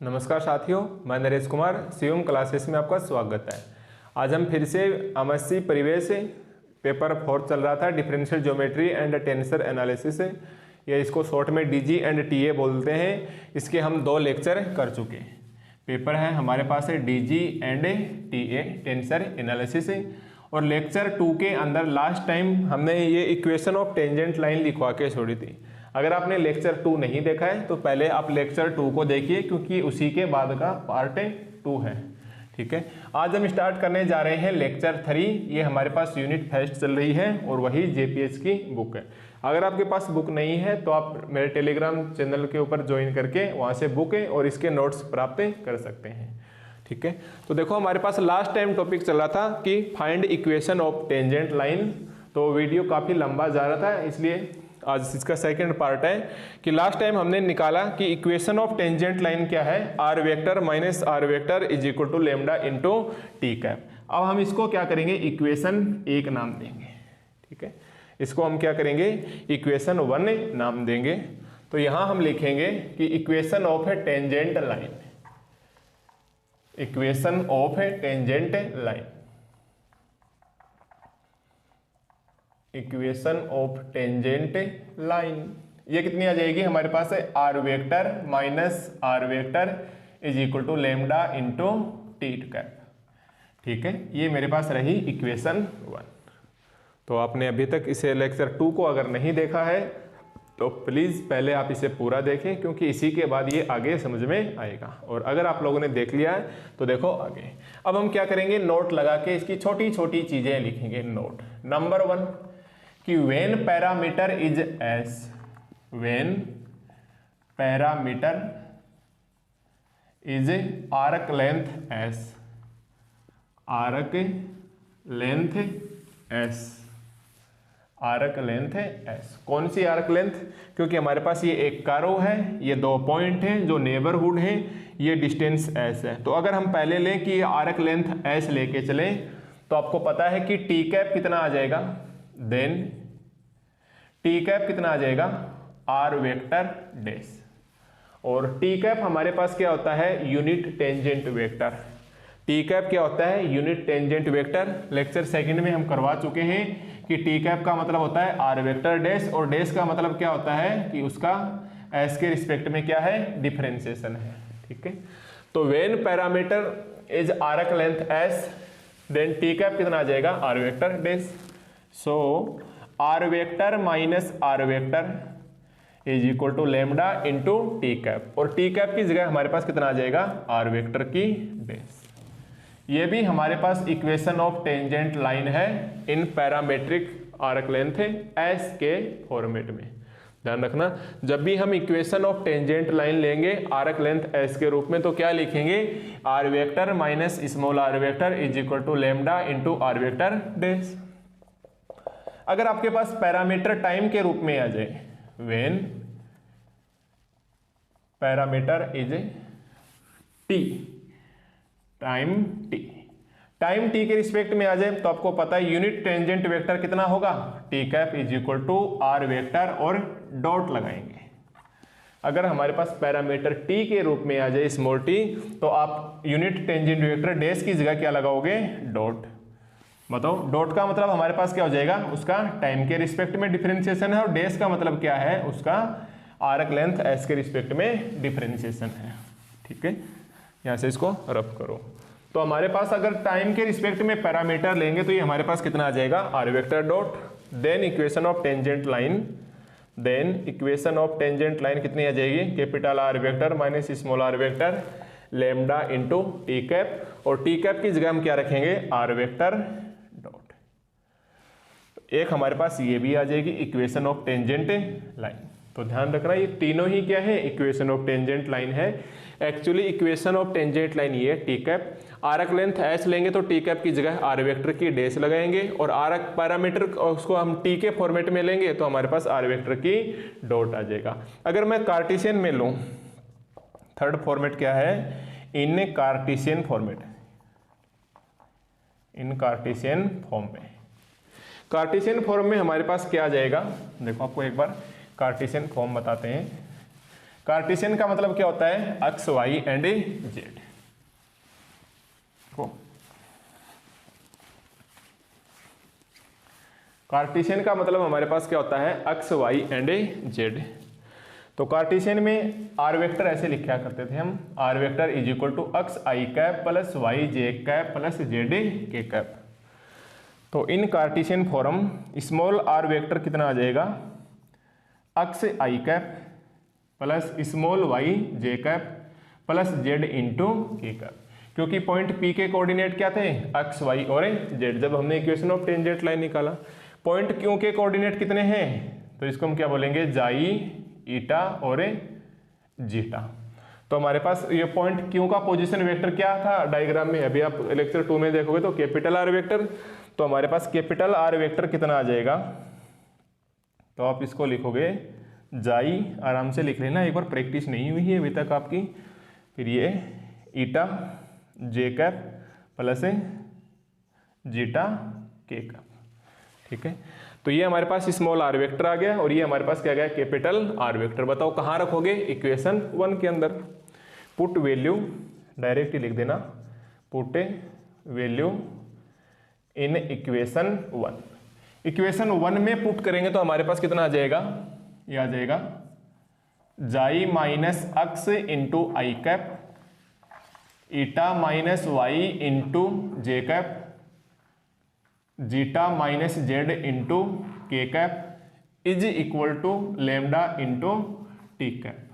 नमस्कार साथियों, मैं नरेश कुमार शिवम क्लासेस में आपका स्वागत है। आज हम फिर से एमएससी परिवेश पेपर 4 चल रहा था, differential geometry and tensor analysis, या इसको शॉर्ट में डीजी एंड टीए बोलते हैं। इसके हम 2 लेक्चर कर चुके हैं। पेपर है हमारे पास है DG and TA tensor analysis, और लेक्चर 2 के अंदर लास्ट टाइम हमने ये इक्वेशन ऑफ टेंजेंट लाइन लिखवा के छोड़ी थी। अगर आपने लेक्चर 2 नहीं देखा है तो पहले आप लेक्चर 2 को देखिए, क्योंकि उसी के बाद का पार्ट 2 है। ठीक है, आज हम स्टार्ट करने जा रहे हैं लेक्चर 3। ये हमारे पास यूनिट फर्स्ट चल रही है और वही जेपीएच की बुक है। अगर आपके पास बुक नहीं है तो आप मेरे टेलीग्राम चैनल के ऊपर ज्वाइन करके वहाँ से बुक और इसके नोट्स प्राप्त कर सकते हैं। ठीक है, तो देखो हमारे पास लास्ट टाइम टॉपिक चल रहा था कि find equation of tangent line. तो वीडियो काफ़ी लंबा जा रहा था, इसलिए आज इसका सेकंड पार्ट है कि लास्ट टाइम हमने निकाला कि इक्वेशन ऑफ टेंजेंट लाइन क्या है, are vector minus are vector is equal to lambda into T cap. अब हम इसको क्या करेंगे, इक्वेशन 1 नाम देंगे। ठीक है, इसको हम क्या करेंगे, इक्वेशन 1 नाम देंगे। तो यहां हम लिखेंगे कि equation of a tangent line, equation of a tangent line, equation of tangent line, ये कितनी आ जाएगी हमारे पास है, are vector minus are vector is equal to lambda into T cap. ठीक है, ये मेरे पास रही इक्वेशन 1। तो आपने अभी तक इसे लेक्चर 2 को अगर नहीं देखा है तो प्लीज़ पहले आप इसे पूरा देखें, क्योंकि इसी के बाद ये आगे समझ में आएगा। और अगर आप लोगों ने देख लिया है तो देखो आगे। अब हम क्या करेंगे, नोट लगा के इसकी छोटी छोटी चीज़ें लिखेंगे। नोट नंबर 1 कि when parameter is S, when parameter is arc length S, arc length S, arc length S. कौन सी आर्क लेंथ, क्योंकि हमारे पास ये एक कर्व है, ये 2 पॉइंट हैं जो नेबरहुड है, ये डिस्टेंस एस है। तो अगर हम पहले लें कि ये आर्क लेंथ एस लेके चलें तो आपको पता है कि टी कैप कितना आ जाएगा, देन टी कैप कितना आ जाएगा, आर वेक्टर डैश। और टी कैप हमारे पास क्या होता है, unit tangent vector. T cap क्या होता है, यूनिट टेंजेंट वेक्टर। लेक्चर 2 में हम करवा चुके हैं कि टी कैप का मतलब होता है आर वेक्टर डैश, और डैश का मतलब क्या होता है कि उसका एस के रिस्पेक्ट में क्या है, डिफरेंशिएशन है। ठीक है, तो when parameter is arc length S, then T cap कितना आ जाएगा, R vector dash. So are vector minus are vector is equal to lambda into T cap, और टी कैप की जगह हमारे पास कितना आ जाएगा, आर वेक्टर की डैश। ये भी हमारे पास इक्वेशन ऑफ टेंजेंट लाइन है in parametric arc length S के फॉर्मेट में। ध्यान रखना, जब भी हम इक्वेशन ऑफ टेंजेंट लाइन लेंगे आर्क लेंथ एस के रूप में तो क्या लिखेंगे, R vector minus small are vector is equal to lambda into R vector dash. अगर आपके पास पैरामीटर टाइम के रूप में आ जाए, when parameter is T, time T, time T के रिस्पेक्ट में आ जाए तो आपको पता है यूनिट टेंजेंट वेक्टर कितना होगा, T cap is equal to R vector और डॉट लगाएंगे। अगर हमारे पास पैरामीटर टी के रूप में आ जाए स्मॉल टी, तो आप यूनिट टेंजेंट वेक्टर डैश की जगह क्या लगाओगे, डॉट। बताओ, डॉट का मतलब हमारे पास क्या हो जाएगा, उसका टाइम के रिस्पेक्ट में डिफरेंशिएशन है, और डैश का मतलब क्या है, उसका आर्क लेंथ एस के रिस्पेक्ट में डिफरेंशिएशन है। ठीक है, यहाँ से इसको रफ करो। तो हमारे पास अगर टाइम के रिस्पेक्ट में पैरामीटर लेंगे तो ये हमारे पास कितना आ जाएगा, R vector dot, then equation of tangent line, then equation of tangent line कितनी आ जाएगी, capital are vector minus small are vector lambda into T cap, और टी कैप की जगह हम क्या रखेंगे, आर वेक्टर डॉट। एक हमारे पास ये भी आ जाएगी इक्वेशन ऑफ टेंजेंट लाइन। तो ध्यान रखना, ये तीनों ही क्या है, इक्वेशन ऑफ टेंजेंट लाइन है। Actually equation of tangent line ये T cap, arc length S लेंगे तो टी कैप की जगह आर वेक्टर की डैश लगाएंगे, और आर्क पैरामीटर उसको हम टी के फॉर्मेट में लेंगे तो हमारे पास आर वेक्टर की डॉट आ जाएगा। अगर मैं कार्टेशियन में लूँ, थर्ड फॉर्मेट क्या है, इन कार्टेशियन फॉर्मेट, इन कार्टेशियन फॉर्म में, कार्टेशियन फॉर्म में हमारे पास क्या आ जाएगा, देखो आपको एक बार कार्टेशियन फॉर्म बताते हैं। कार्टेशियन का मतलब क्या होता है, एक्स वाई एंड जेड को। कार्टेशियन का मतलब हमारे पास क्या होता है, एक्स वाई एंड जेड। तो कार्टेशियन में आर वेक्टर ऐसे लिखा करते थे हम, R vector is equal to X I cap plus Y J cap plus Z K cap. तो in Cartesian form small are vector कितना आ जाएगा, X I cap plus small Y J cap plus Z into के cap, क्योंकि point P के coordinate क्या थे, x Y और जेड। जब हमने इक्वेशन ऑफ टेंजेंट लाइन निकाला, पॉइंट क्यू के कोऑर्डिनेट कितने हैं, तो इसको हम क्या बोलेंगे, जाई ईटा और जीटा। तो हमारे पास ये पॉइंट क्यू का पोजीशन वेक्टर क्या था डायग्राम में, अभी आप लेक्चर 2 में देखोगे तो कैपिटल आर वेक्टर। तो हमारे पास कैपिटल आर वेक्टर कितना आ जाएगा, तो आप इसको लिखोगे जाई, आराम से लिख लेना, एक बार प्रैक्टिस नहीं हुई है अभी तक आपकी। फिर ये ईटा जे कैप प्लस जीटा के कैप, ठीक है। तो ये हमारे पास स्मॉल आर वेक्टर आ गया और ये हमारे पास क्या गया, कैपिटल आर वेक्टर। बताओ कहाँ रखोगे, इक्वेशन 1 के अंदर। पुट वैल्यू, डायरेक्ट ही लिख देना, put value in equation 1। Equation 1 में पुट करेंगे तो हमारे पास कितना आ जाएगा, ये आ जाएगा जाई माइनस एक्स इंटू आई cap eta minus Y into जे cap zeta minus Z into के cap is equal to lambda into T cap,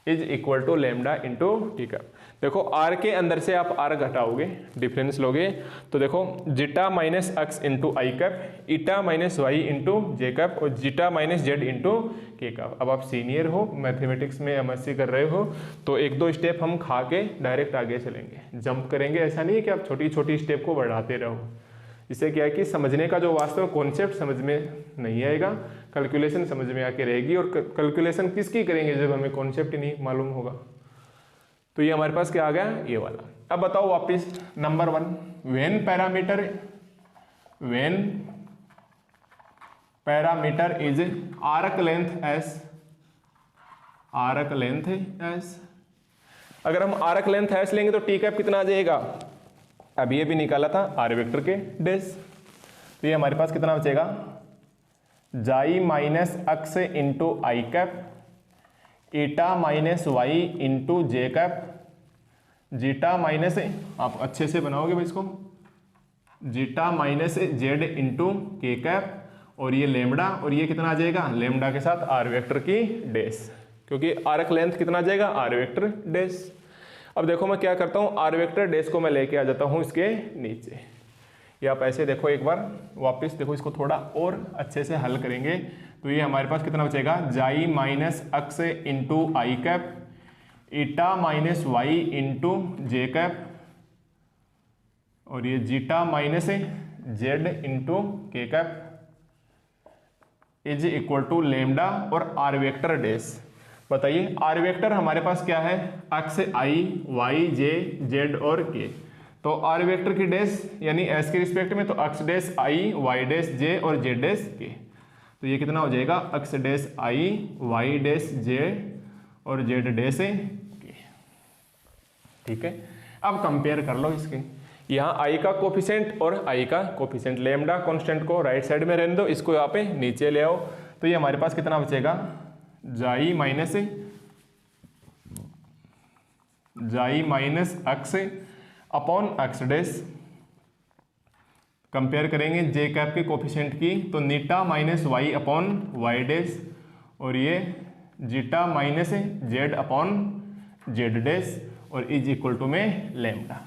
is equal to lambda into T cap. देखो आर के अंदर से आप आर घटाओगे, डिफरेंस लोगे, तो देखो zeta minus x into आई cap eta minus Y into जे cap और जीटा माइनस जेड इंटू के कैप। अब आप सीनियर हो, मैथमेटिक्स में एमएससी कर रहे हो, तो 1-2 स्टेप हम खा के डायरेक्ट आगे चलेंगे, जंप करेंगे। ऐसा नहीं है कि आप छोटी छोटी स्टेप को बढ़ाते रहो। इससे क्या है कि समझने का जो वास्तव कॉन्सेप्ट समझ में नहीं आएगा, कैलकुलेशन समझ में आके रहेगी। और कैलकुलेशन किसकी करेंगे जब हमें कॉन्सेप्ट ही नहीं मालूम होगा। तो ये हमारे पास क्या आ गया, ये वाला। अब बताओ वापिस number 1, when parameter is arc length S, arc length S. अगर हम आर्क लेंथ एस लेंगे तो टी कैप कितना आ जाएगा, अभी ये भी निकाला था आर वेक्टर के डेस। तो ये हमारे पास कितना बचेगा, जाई माइनस एक्स इंटू आई cap eta minus Y into जे कैप जीटा माइनस, आप अच्छे से बनाओगे भाई इसको, जीटा माइनस जेड इंटू के कैप और ये लेमडा, और ये कितना आ जाएगा, लेमडा के साथ आर वेक्टर की डेस, क्योंकि आर्क लेंथ कितना आ जाएगा, आर वेक्टर डेस। अब देखो मैं क्या करता हूँ, आर वेक्टर डेस को मैं लेके आ जाता हूँ इसके नीचे। ये आप ऐसे देखो एक बार वापस देखो, इसको थोड़ा और अच्छे से हल करेंगे तो ये हमारे पास कितना बचेगा, जाई माइनस एक्स इंटू आई cap eta minus Y into जे कैप और ये जीटा माइनस जेड इंटू के cap is equal to lambda और आर वेक्टर डेस। बताइए आर वेक्टर हमारे पास क्या है, x i y j z और के। तो आर वेक्टर की डेस यानी एस के रिस्पेक्ट में, तो एक्स डेस आई वाई डेस जे और जेड डेस के। तो ये कितना हो जाएगा, एक्स डेस आई वाई डेस जे और जेड डेस के। ठीक है, अब कंपेयर कर लो इसके, यहाँ आई का कोफिशिएंट और आई का कोफिशिएंट, लेमडा कांस्टेंट को राइट साइड में रहने दो, इसको यहाँ पे नीचे ले आओ। तो ये हमारे पास कितना बचेगा, xi minus x upon x dash. Compare करेंगे जे कैप के कोफिशिएंट की, तो eta minus Y upon y dash और ये zeta minus Z upon z dash और इज इक्वल टू में लेमडा,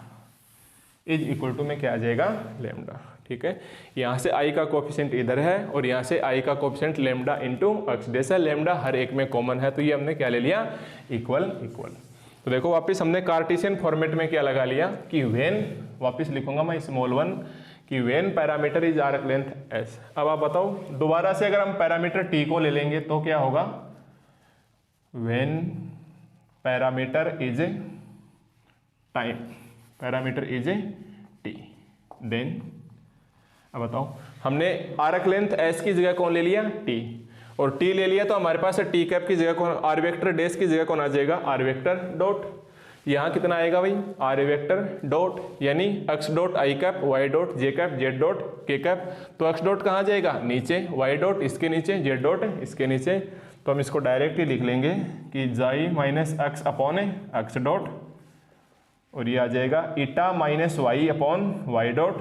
इज इक्वल टू में क्या आ जाएगा, लेमडा। ठीक है, यहाँ से आई का कोफिशिएंट इधर है और यहाँ से आई का कोफिशिएंट लेमडा इंटू एक्स डेस है, लेमडा हर एक में कॉमन है, तो ये हमने क्या ले लिया, इक्वल इक्वल। तो देखो वापस हमने कार्टेशियन फॉर्मेट में क्या लगा लिया कि व्हेन, वापस लिखूंगा मैं स्मॉल वन, कि when parameter is arc length S. अब आप बताओ दोबारा से अगर हम पैरामीटर टी को ले लेंगे तो क्या होगा, when parameter is time, parameter is T, then अब बताओ हमने आर्क लेंथ एस की जगह कौन ले लिया, टी, और टी ले लिया तो हमारे पास टी कैप की जगह कौन, आर वेक्टर डैश की जगह कौन आ जाएगा, आर वेक्टर डॉट। यहाँ कितना आएगा भाई, आर वेक्टर डॉट, यानी एक्स डॉट आई कैप, वाई डॉट जे कैप, जेड डॉट के कैप। तो एक्स डॉट कहाँ जाएगा, नीचे, वाई डॉट इसके नीचे, जेड डॉट इसके नीचे। तो हम इसको डायरेक्ट ही लिख लेंगे कि xi minus x upon x dot, और ये आ जाएगा eta minus Y upon Y dot,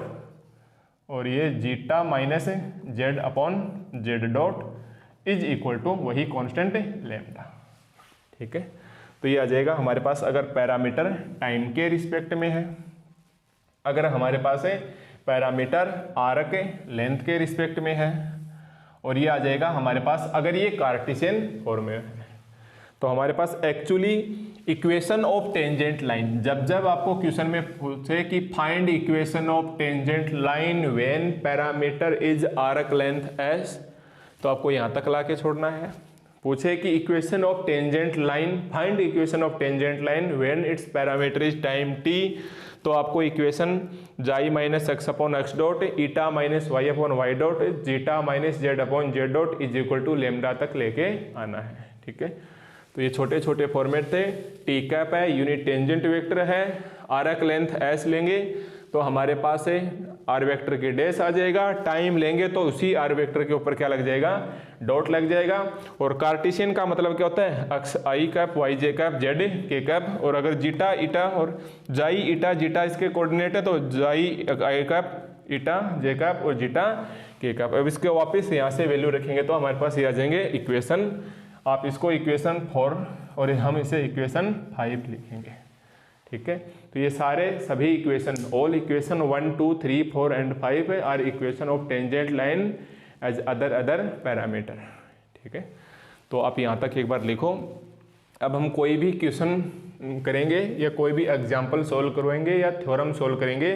और ये zeta minus Z upon Z dot is equal to वही कांस्टेंट लैम्डा। ठीक है, तो ये आ जाएगा हमारे पास अगर पैरामीटर टाइम के रिस्पेक्ट में है, अगर हमारे पास है पैरामीटर आर्क लेंथ के रिस्पेक्ट में है, और ये आ जाएगा हमारे पास अगर ये कार्टेशियन फॉर्म में है। तो हमारे पास actually equation of tangent line, जब आपको क्वेश्चन में पूछे कि find equation of tangent line when parameter is arc length s, तो आपको यहाँ तक ला के छोड़ना है। पूछे कि equation of tangent line, find equation of tangent line when it's parameter is time T, तो आपको equation xi minus x upon x dot, eta minus Y upon Y dot, zeta minus Z upon Z dot is equal to lambda तक लेके आना है। ठीक है, तो ये छोटे छोटे फॉर्मेट थे। टी कैप है, यूनिट टेंजेंट वेक्टर है, आर्क लेंथ एस लेंगे तो हमारे पास है आर वेक्टर की डैश आ जाएगा, टाइम लेंगे तो उसी आर वेक्टर के ऊपर क्या लग जाएगा, डॉट लग जाएगा। और कार्टेशियन का मतलब क्या होता है, x I cap, Y J cap, Z K cap, और अगर जीटा ईटा और जाई ईटा जीटा इसके कोऑर्डिनेट है तो जाई आई कैप, ईटा जे कैप और जीटा के कैप। अब इसके वापस यहाँ से वैल्यू रखेंगे तो हमारे पास ये आ जाएंगे इक्वेशन, आप इसको इक्वेशन 4 और हम इसे इक्वेशन 5 लिखेंगे। ठीक है, तो ये सारे सभी equation, all equation 1 2 3 4 and 5 are equation of tangent line as other parameter. ठीक है, तो आप यहाँ तक एक बार लिखो। अब हम कोई भी क्वेश्चन करेंगे या कोई भी एग्जाम्पल सोल्व करवाएंगे या थ्योरम सोल्व करेंगे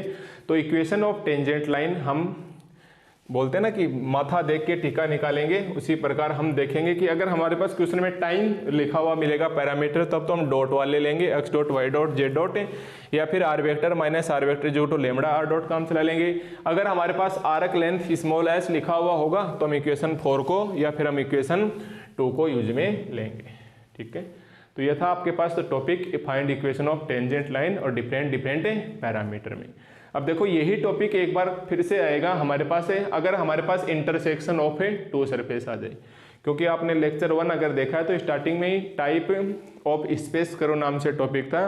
तो इक्वेशन ऑफ टेंजेंट लाइन हम बोलते हैं ना कि माथा देख के टीका निकालेंगे, उसी प्रकार हम देखेंगे कि अगर हमारे पास क्वेश्चन में टाइम लिखा हुआ मिलेगा पैरामीटर, तब तो हम डॉट वाले लेंगे, x dot y dot z dot, या फिर r vector minus are vector जो टू लेमडा आर डॉट काम चला लेंगे। अगर हमारे पास आर्क लेंथ स्मॉल एस लिखा हुआ होगा तो हम इक्वेशन 4 को या फिर हम इक्वेशन 2 को यूज में लेंगे। ठीक है, तो यह था आपके पास topic find equation of tangent line और डिफरेंट पैरामीटर में। अब देखो यही टॉपिक एक बार फिर से आएगा हमारे पास है अगर हमारे पास इंटरसेक्शन ऑफ टू सरफेस आ जाए, क्योंकि आपने लेक्चर 1 अगर देखा है तो स्टार्टिंग में ही टाइप ऑफ स्पेस कर्व नाम से टॉपिक था,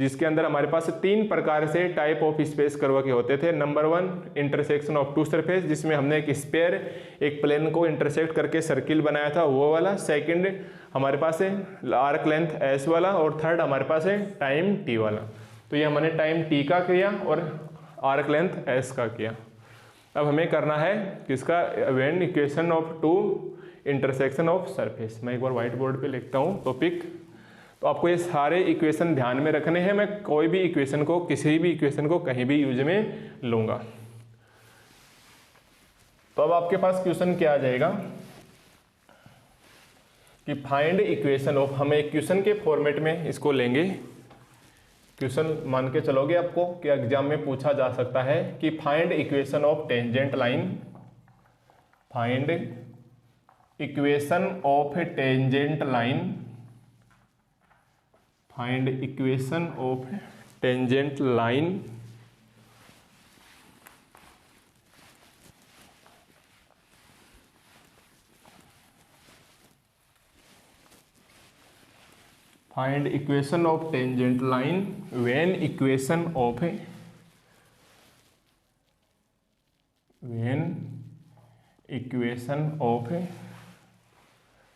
जिसके अंदर हमारे पास 3 प्रकार से टाइप ऑफ स्पेस कर्व के होते थे। Number 1 intersection of two surface, जिसमें हमने एक स्फीयर एक प्लेन को इंटरसेक्ट करके सर्किल बनाया था वो वाला। सेकंड हमारे पास है आर्क लेंथ एस वाला, और थर्ड हमारे पास है टाइम टी वाला। तो ये हमने टाइम टी का किया और आर्क लेंथ एस का किया। अब हमें करना है किसका, when equation of two intersection of surface. मैं एक बार व्हाइट बोर्ड पे लिखता हूँ टॉपिक, तो आपको ये सारे इक्वेशन ध्यान में रखने हैं। मैं कोई भी इक्वेशन को, किसी भी इक्वेशन को कहीं भी यूज में लूंगा। तो अब आपके पास क्वेश्चन क्या आ जाएगा कि फाइंड इक्वेशन ऑफ, हम एक क्वेश्चन के फॉर्मेट में इसको लेंगे। क्वेश्चन मान के चलोगे आपको कि एग्जाम में पूछा जा सकता है कि find equation of tangent line, find equation of tangent line, find equation of tangent line find equation of tangent line when equation of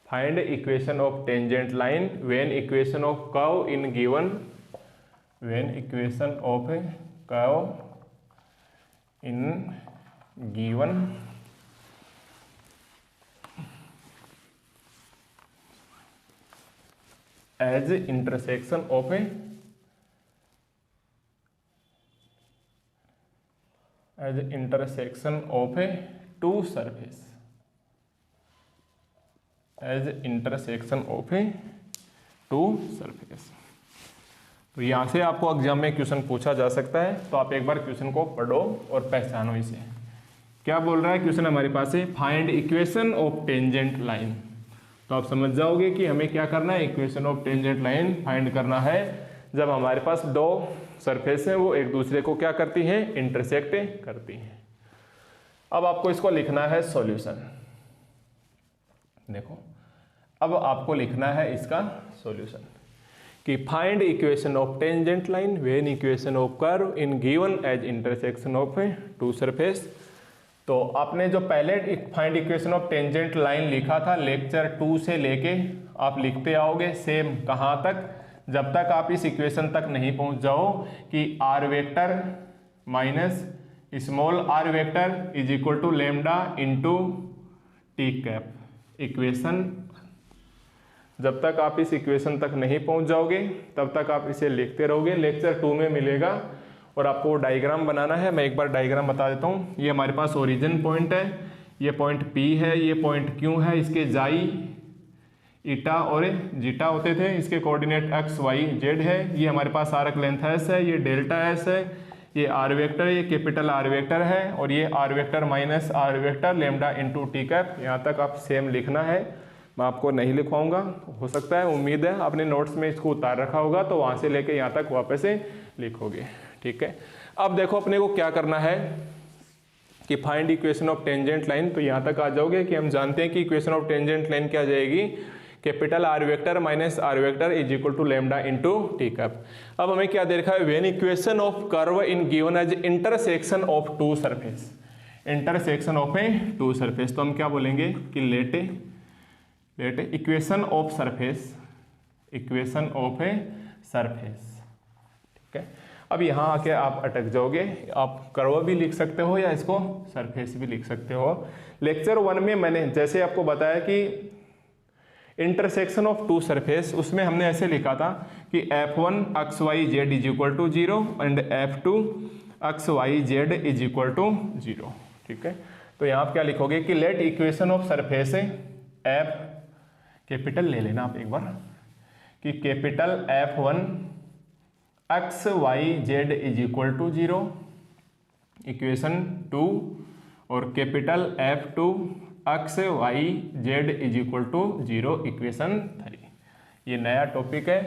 find equation of tangent line when equation of curve in given, when equation of curve in given as intersection of two surface, as intersection of two surface। तो यहाँ से आपको exam में question पूछा जा सकता है, तो आप एक बार क्वेश्चन को पढ़ो और पहचानो इसे। क्या बोल रहा है क्वेश्चन हमारे पास है, find equation of tangent line. तो आप समझ जाओगे कि हमें क्या करना है, equation of tangent line find करना है जब हमारे पास दो सरफेस हैं वो एक दूसरे को क्या करती हैं, इंटरसेक्ट करती हैं। अब आपको इसको लिखना है सॉल्यूशन। देखो अब आपको लिखना है इसका सॉल्यूशन कि find equation of tangent line when equation of curve in given as intersection of two surface. तो आपने जो पहले find equation of tangent line लिखा था लेक्चर 2 से लेके आप लिखते आओगे सेम, कहाँ तक, जब तक आप इस इक्वेशन तक नहीं पहुंच जाओ कि are vector minus small are vector is equal to lambda into T cap equation. जब तक आप इस इक्वेशन तक नहीं पहुंच जाओगे तब तक आप इसे लिखते रहोगे। लेक्चर 2 में मिलेगा और आपको डायग्राम बनाना है। मैं एक बार डायग्राम बता देता हूँ। ये हमारे पास ओरिजिन पॉइंट है, ये पॉइंट P है, ये पॉइंट Q है, इसके जाई ईटा और जीटा होते थे, इसके कोऑर्डिनेट x y z है। ये हमारे पास आर्क लेंथ s है, ये डेल्टा s है, ये आर वेक्टर, ये कैपिटल आर वेक्टर है और ये r vector minus are vector lambda into T cap. यहाँ तक आप सेम लिखना है, मैं आपको नहीं लिखवाऊंगा। हो सकता है, उम्मीद है आपने नोट्स में इसको उतार रखा होगा तो वहाँ से लेके यहाँ तक वापस से लिखोगे, ठीक है। अब देखो अपने को क्या करना है कि find equation of tangent line. तो यहाँ तक आ जाओगे कि हम जानते हैं कि इक्वेशन ऑफ टेंजेंट लाइन क्या जाएगी, capital are vector minus are vector is equal to lambda into T cap. अब हमें क्या दे रखा है, when equation of curve in given as intersection of two surface, intersection of a two surface. तो हम क्या बोलेंगे कि let equation of surface, equation of a surface, ठीक है। अब यहाँ आके आप अटक जाओगे, आप कर्व भी लिख सकते हो या इसको सरफेस भी लिख सकते हो। लेक्चर 1 में मैंने जैसे आपको बताया कि इंटरसेक्शन ऑफ टू सरफेस, उसमें हमने ऐसे लिखा था कि f1 x y z is equal to 0 and f2 x y z is equal to 0, ठीक है। तो यहाँ आप क्या लिखोगे कि लेट इक्वेशन ऑफ सरफेस है f, कैपिटल ले लेना आप एक बार, कि capital f1 x y z is equal to 0 equation 2 और capital f2 x y z is equal to 0 equation 3। ये नया टॉपिक है,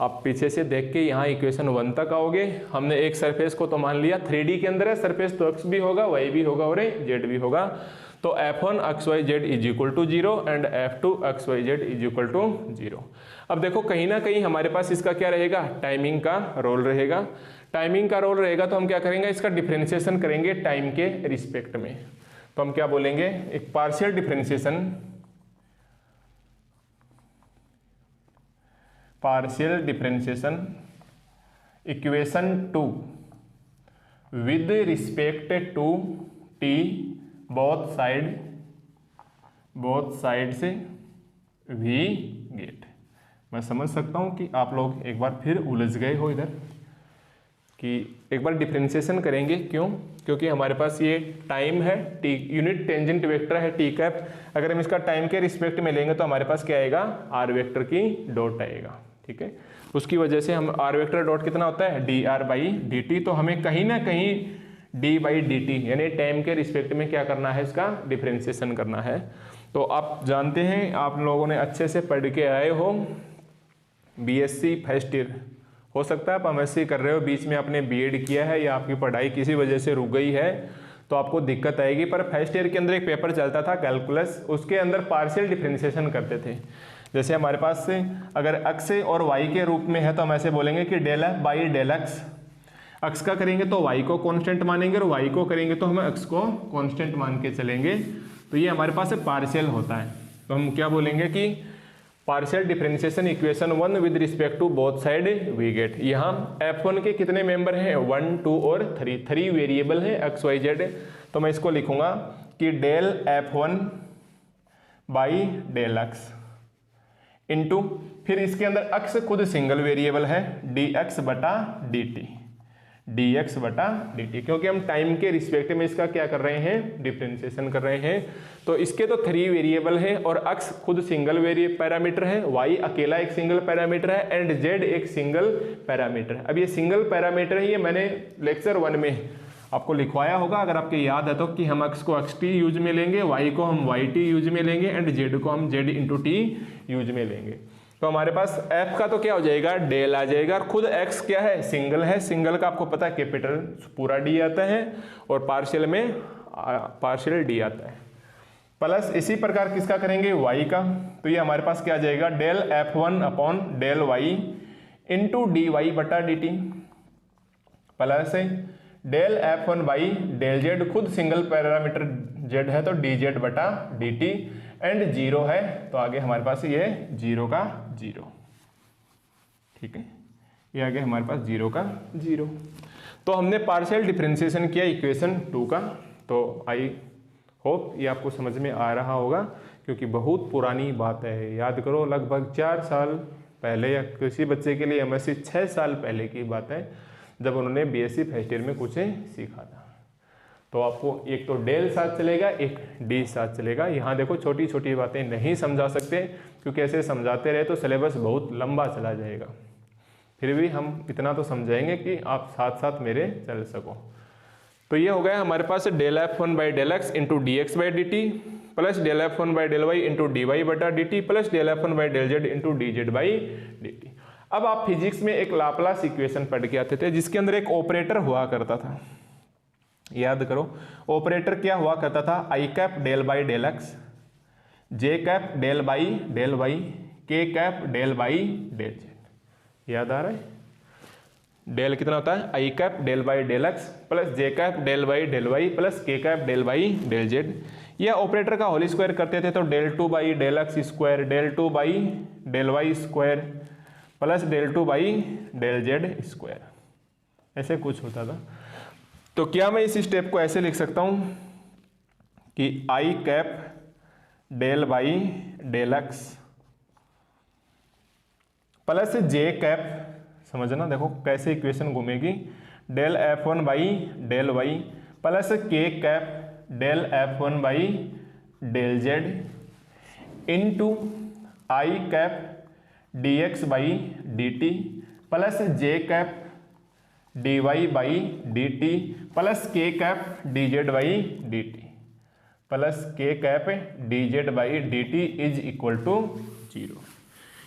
आप पीछे से देख के यहाँ इक्वेशन 1 तक आओगे। हमने एक सरफेस को तो मान लिया 3D के अंदर है सरफेस, तो x भी होगा, y भी होगा और z भी होगा। तो f1 x y z is equal to 0 and f2 x y z is equal to 0। अब देखो कहीं ना कहीं हमारे पास इसका क्या रहेगा, टाइमिंग का रोल रहेगा। टाइमिंग का रोल रहेगा तो हम क्या करेंगे, इसका डिफरेंशिएशन करेंगे टाइम के रिस्पेक्ट में। तो हम क्या बोलेंगे, एक partial differentiation, partial differentiation equation 2 with respect to t both side से v गेट। मैं समझ सकता हूं कि आप लोग एक बार फिर उलझ गए हो इधर कि एक बार डिफरेंशिएशन करेंगे। क्यों? क्योंकि हमारे पास ये टाइम है, टी यूनिट टेंजेंट वेक्टर है टी कैप। अगर हम इसका टाइम के रिस्पेक्ट में लेंगे तो हमारे पास क्या आएगा, आर वेक्टर की डॉट आएगा, ठीक है। उसकी वजह से हम आर वेक्टर डॉट कितना होता है, D R by d T. तो हमें कहीं ना कहीं डी बाई डी टी यानी टाइम के रिस्पेक्ट में क्या करना है, इसका डिफरेंशिएशन करना है। तो आप जानते हैं, आप लोगों ने अच्छे से पढ़ के आए हो, बीएससी फर्स्ट ईयर, हो सकता है आप एमएससी कर रहे हो, बीच में आपने बीएड किया है या आपकी पढ़ाई किसी वजह से रुक गई है तो आपको दिक्कत आएगी। पर फर्स्ट ईयर के अंदर एक पेपर चलता था कैलकुलस, उसके अंदर पार्शियल डिफरेंशिएशन करते थे। जैसे हमारे पास से अगर x और y के रूप में है तो हम ऐसे बोलेंगे कि del f by del x. x का करेंगे तो y को कांस्टेंट मानेंगे और y को करेंगे तो हम x को कांस्टेंट मान के चलेंगे। तो ये हमारे पास पार्शियल होता है। तो हम क्या बोलेंगे कि partial differentiation equation 1 with respect to both side we get. यहाँ f1 के कितने मेंबर हैं, 1 2 और 3 वेरिएबल है x y z। तो मैं इसको लिखूंगा कि del f1 by del x into, फिर इसके अंदर x खुद सिंगल वेरिएबल है, dx बटा dt, dx बटा dt, क्योंकि हम टाइम के रिस्पेक्ट में इसका क्या कर रहे हैं, डिफरेंशिएशन कर रहे हैं। तो इसके तो 3 वेरिएबल हैं और x खुद सिंगल वेरिएबल पैरामीटर है, y अकेला एक सिंगल पैरामीटर है एंड z एक सिंगल पैरामीटर है। अब ये सिंगल पैरामीटर है, ये मैंने लेक्चर 1 में आपको लिखवाया होगा अगर आपके याद है तो, कि हम x को xt यूज में लेंगे, y को हम yt यूज में लेंगे एंड z को हम z इंटू टी यूज में लेंगे। तो हमारे पास f का तो क्या हो जाएगा, डेल आ जाएगा। और खुद x क्या है, सिंगल है, सिंगल का आपको पता है कैपिटल पूरा डी आता है और पार्शियल में पार्शियल डी आता है। प्लस इसी प्रकार किसका करेंगे, y का, तो ये हमारे पास क्या आ जाएगा, del f1 upon del y into d y बटा d t, plus del f1 by del z, खुद सिंगल पैरामीटर z है तो डी जेड बटा डी टी, एंड जीरो है तो आगे हमारे पास ये जीरो का जीरो। ठीक है, ये आगे हमारे पास जीरो का जीरो। तो हमने पार्शियल डिफरेंशिएशन किया इक्वेशन 2 का। तो आई होप ये आपको समझ में आ रहा होगा, क्योंकि बहुत पुरानी बात है। याद करो, लगभग 4 साल पहले या किसी बच्चे के लिए एमएससी 6 साल पहले की बात है, जब उन्होंने बीएससी फर्स्ट ईयर में कुछ सीखा था। तो आपको एक तो डेल साथ चलेगा, एक डी साथ चलेगा। यहाँ देखो छोटी छोटी बातें नहीं समझा सकते, क्योंकि ऐसे समझाते रहे तो सिलेबस बहुत लंबा चला जाएगा। फिर भी हम इतना तो समझाएंगे कि आप साथ साथ मेरे चल सको। तो ये हो गया हमारे पास del f1 by del x into d x by d t, plus del f1 by del Y into d y बटा d t, plus del f1 by del z into d z by d t. अब आप physics में एक Laplace equation पढ़ के आते थे, जिसके अंदर एक ऑपरेटर हुआ करता था। याद करो, ऑपरेटर क्या हुआ करता था, i cap del by del x, j cap del by del y, k cap del by del z. याद आ रहा है, डेल कितना होता है, i cap del by del x plus j cap del by del y plus k cap del by del z. यह operator का whole square करते थे तो del 2 by del x square, del 2 by del y square plus del 2 by del z square, ऐसे कुछ होता था। तो क्या मैं इस स्टेप को ऐसे लिख सकता हूं कि i cap del by del x plus j cap, समझना देखो कैसे इक्वेशन घूमेगी, del f1 by del y plus k cap del f1 by del z into I cap d x by d t plus j cap d y by d t plus k cap d z by d t plus k cap d z by d t is equal to 0।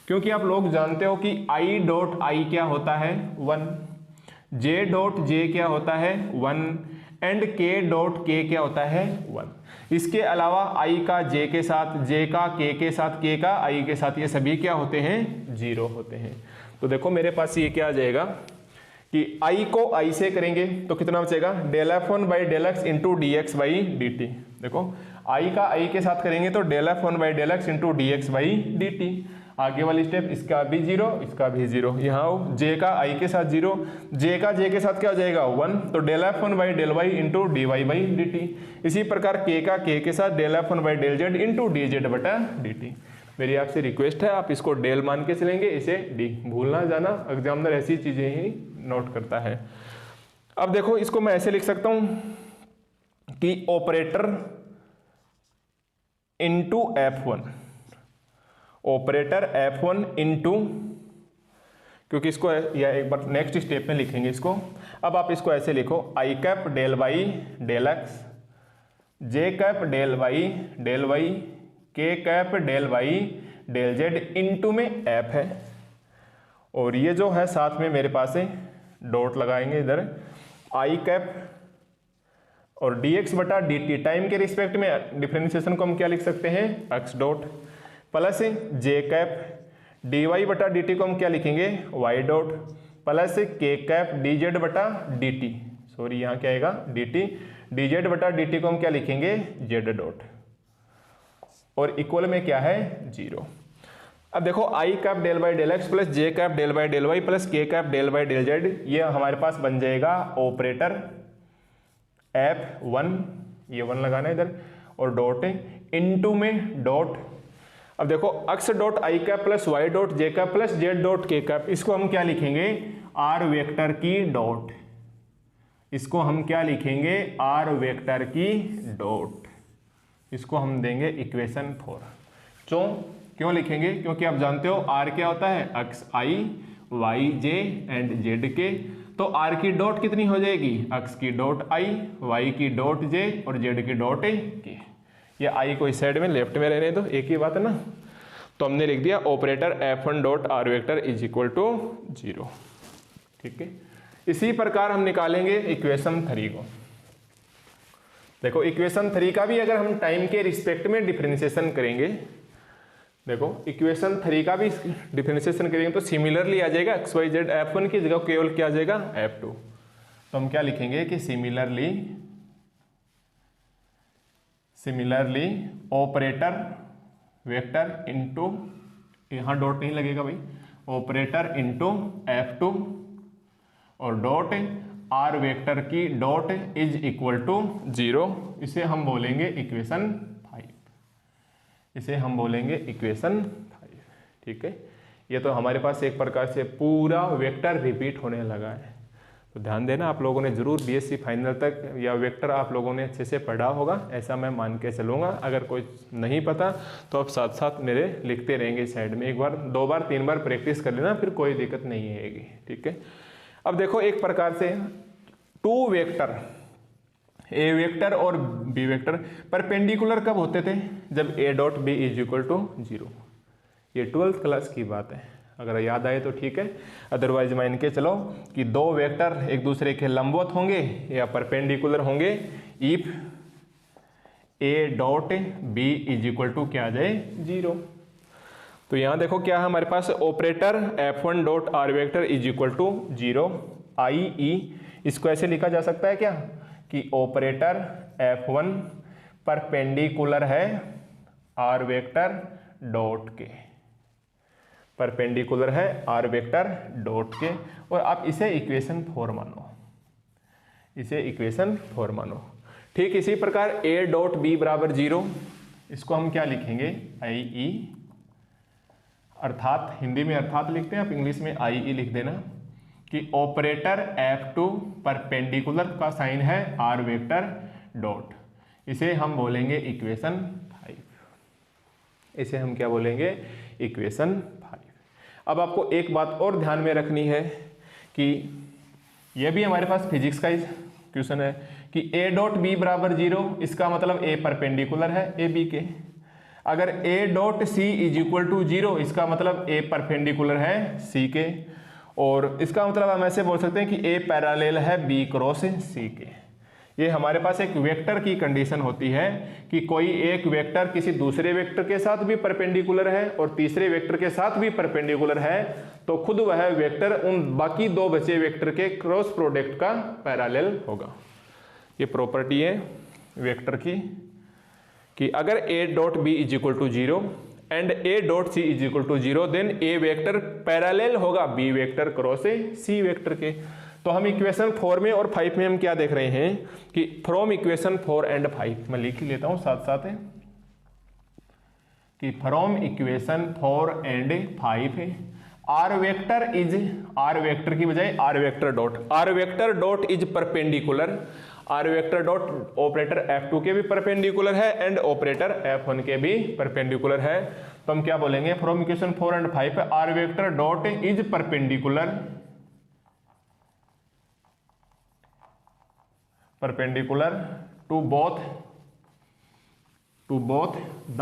क्योंकि आप लोग जानते हो कि I dot I क्या होता है 1, J dot J क्या होता है 1 एंड के डॉट के क्या होता है 1। इसके अलावा आई का जे के साथ, जे का के साथ, के का आई के साथ, ये सभी क्या होते हैं 0 होते हैं। तो देखो मेरे पास ये क्या आ जाएगा कि आई को आई से करेंगे तो कितना बचेगा, del f1 by del x into d x by d t. देखो आई का आई के साथ करेंगे तो del f1 by del x into d x by d t. आगे वाली स्टेप, इसका भी 0, इसका भी 0, यहाँ जे का आई के साथ 0, जे का जे के साथ क्या हो जाएगा 1, तो del f1 by del Y into d y by d t. इसी प्रकार के का के साथ del f1 by del z into d z बटा डी टी। मेरी आपसे रिक्वेस्ट है आप इसको डेल मान के चलेंगे, इसे डी भूलना जाना, एग्जामिनर ऐसी चीजें ही नोट करता है। अब देखो इसको मैं ऐसे लिख सकता हूं कि operator into f1, operator f1 into, क्योंकि इसको या एक बार नेक्स्ट स्टेप में लिखेंगे इसको। अब आप इसको ऐसे लिखो, i cap del Y del x, j cap del Y del y, k cap del Y del z into में एफ है, और ये जो है साथ में मेरे पास है डॉट लगाएंगे इधर, आई कैप और डी एक्स बटा डी टी, टाइम के रिस्पेक्ट में डिफरेंशिएशन को हम क्या लिख सकते हैं x dot, plus j cap d y बटा डी टी को हम क्या लिखेंगे Y dot, plus k cap d z बटा डी टी, सॉरी यहाँ क्या आएगा डी टी, डी जेड बटा डी टी को हम क्या लिखेंगे जेड डॉट, और इक्वल में क्या है 0। अब देखो i cap del by del x plus j cap del by del y plus k cap del by del z, ये हमारे पास बन जाएगा ऑपरेटर F1, ये 1 लगाना है इधर, और डॉट इनटू में डॉट। अब देखो एक्स डॉट आई कैप प्लस वाई डॉट जे कैप प्लस जेड डॉट के कैप, इसको हम क्या लिखेंगे आर वेक्टर की डॉट, इसको हम क्या लिखेंगे आर वेक्टर की डॉट, इसको हम देंगे इक्वेशन 4। क्यों लिखेंगे, क्योंकि आप जानते हो आर क्या होता है x i y j and z k, तो आर की डॉट कितनी हो जाएगी, एक्स की डॉट आई, वाई की डॉट जे और जेड की डॉट के। ये आई को इस साइड में लेफ्ट में रहने दो, एक ही बात है ना। तो हमने लिख दिया operator F1 dot r vector is equal to 0। ठीक है, इसी प्रकार हम निकालेंगे इक्वेशन 3 को। देखो इक्वेशन 3 का भी अगर हम टाइम के रिस्पेक्ट में डिफरेंशिएशन करेंगे, देखो इक्वेशन 3 का भी डिफरेंशिएशन करेंगे तो सिमिलरली आ जाएगा एक्स वाई जेड F1 की जगह केवल क्या आ जाएगा F2। तो हम क्या लिखेंगे कि सिमिलरली ऑपरेटर वेक्टर इनटू, यहां डॉट नहीं लगेगा भाई, ऑपरेटर इनटू F2 और डॉट आर वेक्टर की डॉट इज इक्वल टू 0। इसे हम बोलेंगे इक्वेशन 5। इसे हम बोलेंगे इक्वेशन 5। ठीक है, ये तो हमारे पास एक प्रकार से पूरा वेक्टर रिपीट होने लगा है। तो ध्यान देना, आप लोगों ने जरूर बीएससी फाइनल तक या वेक्टर आप लोगों ने अच्छे से पढ़ा होगा, ऐसा मैं मान के चलूँगा। अगर कोई नहीं पता तो आप साथ साथ मेरे लिखते रहेंगे साइड में, एक बार 2 बार 3 बार प्रैक्टिस कर लेना, फिर कोई दिक्कत नहीं आएगी। ठीक है, अब देखो एक प्रकार से 2 वेक्टर ए वेक्टर और बी वेक्टर परपेंडिकुलर कब होते थे, जब a dot b is equal to 0। ये 12th क्लास की बात है, अगर याद आए तो ठीक है, अदरवाइज मान के चलो कि 2 वेक्टर एक दूसरे के लंबवत होंगे या परपेंडिकुलर होंगे if a dot b is equal to क्या आ जाए 0। तो यहां देखो क्या है हमारे पास, operator F1 dot r vector is equal to 0 i e. इसको ऐसे लिखा जा सकता है क्या कि ऑपरेटर F1 परपेंडिकुलर है आर वेक्टर डॉट के, परपेंडिकुलर है आर वेक्टर डॉट के, और आप इसे इक्वेशन 4 मानो, इसे इक्वेशन 4 मानो। ठीक इसी प्रकार a डॉट बी बराबर 0, इसको हम क्या लिखेंगे आई ई, अर्थात हिंदी में अर्थात लिखते हैं, आप इंग्लिश में आई ई लिख देना कि ऑपरेटर F2 परपेंडिकुलर का साइन है आर वेक्टर डॉट, इसे हम बोलेंगे इक्वेशन 5। इसे हम क्या बोलेंगे इक्वेशन 5। अब आपको एक बात और ध्यान में रखनी है कि यह भी हमारे पास फिजिक्स का क्वेश्चन है कि a डॉट बी बराबर 0, इसका मतलब a परपेंडिकुलर है ए बी के। अगर a dot c is equal to 0, इसका मतलब a परपेंडिकुलर है c के, और इसका मतलब हम ऐसे बोल सकते हैं कि a पैरेलल है b क्रॉस c के। ये हमारे पास एक वेक्टर की कंडीशन होती है कि कोई एक वेक्टर किसी दूसरे वेक्टर के साथ भी परपेंडिकुलर है और तीसरे वेक्टर के साथ भी परपेंडिकुलर है, तो खुद वह वेक्टर उन बाकी 2 बचे वेक्टर के क्रॉस प्रोडक्ट का पैरेलल होगा। ये प्रॉपर्टी है वेक्टर की कि अगर a dot b is equal to 0 and a dot c is equal to 0, then a vector parallel होगा b vector cross c vector के। तो हम इक्वेशन 4 में और 5 में हम क्या देख रहे हैं कि फ्रॉम इक्वेशन 4 एंड 5, मैं लिख लेता हूं साथ साथ है कि from equation 4 and 5 r vector की बजाय r vector dot is perpendicular, r vector dot operator F2 के भी परपेंडिकुलर है एंड ऑपरेटर F1 के भी परपेंडिकुलर है। तो हम क्या बोलेंगे from equation 4 and 5 r vector dot is perpendicular to both the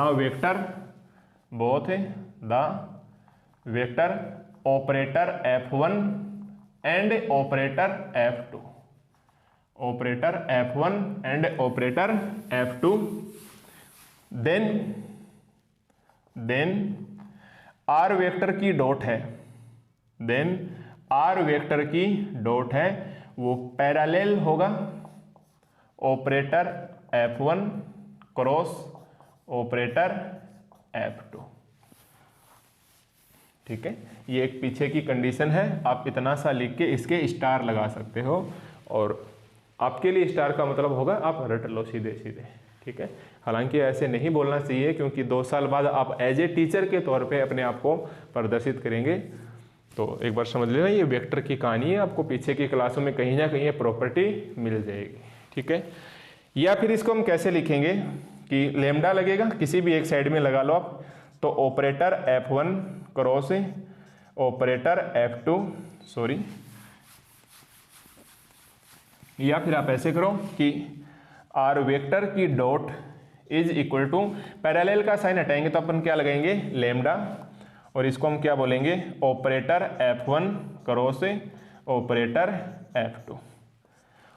vector operator F1 and operator F2, operator F1 and operator F2। Then r vector की डॉट है, वो पैरेलल होगा operator F1 cross operator F2। ठीक है, ये एक पीछे की कंडीशन है, आप इतना सा लिख के इसके स्टार लगा सकते हो, और आपके लिए स्टार का मतलब होगा आप रट लो सीधे सीधे। ठीक है, हालांकि ऐसे नहीं बोलना चाहिए क्योंकि 2 साल बाद आप एज ए टीचर के तौर पे अपने आप को प्रदर्शित करेंगे। तो एक बार समझ लेना ये वेक्टर की कहानी है, आपको पीछे की क्लासों में कहीं ना कहीं ये प्रॉपर्टी मिल जाएगी। ठीक है, या फिर इसको हम कैसे लिखेंगे कि लेमडा लगेगा, किसी भी एक साइड में लगा लो आप, तो operator F1 cross operator F2 या फिर आप ऐसे करो कि आर वेक्टर की dot is equal to, parallel का साइन हटाएंगे तो अपन क्या लगाएंगे, लेमडा, और इसको हम क्या बोलेंगे, operator F1 cross operator F2,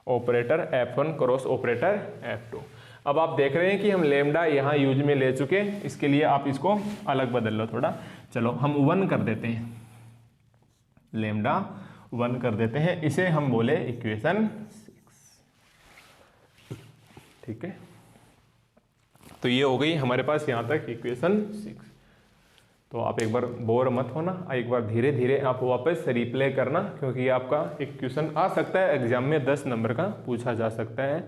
operator F1 cross operator F2। अब आप देख रहे हैं कि हम लेमडा यहाँ यूज में ले चुके हैं, इसके लिए आप इसको अलग बदल लो थोड़ा। चलो हम 1 कर देते हैं, लेमडा 1 कर देते हैं, इसे हम बोले इक्वेशन 6। ठीक है, तो ये हो गई हमारे पास यहाँ तक इक्वेशन 6। तो आप एक बार बोर मत होना, एक बार धीरे धीरे आप वापस रिप्ले करना, क्योंकि ये आपका एक क्वेश्चन आ सकता है एग्जाम में 10 नंबर का पूछा जा सकता है।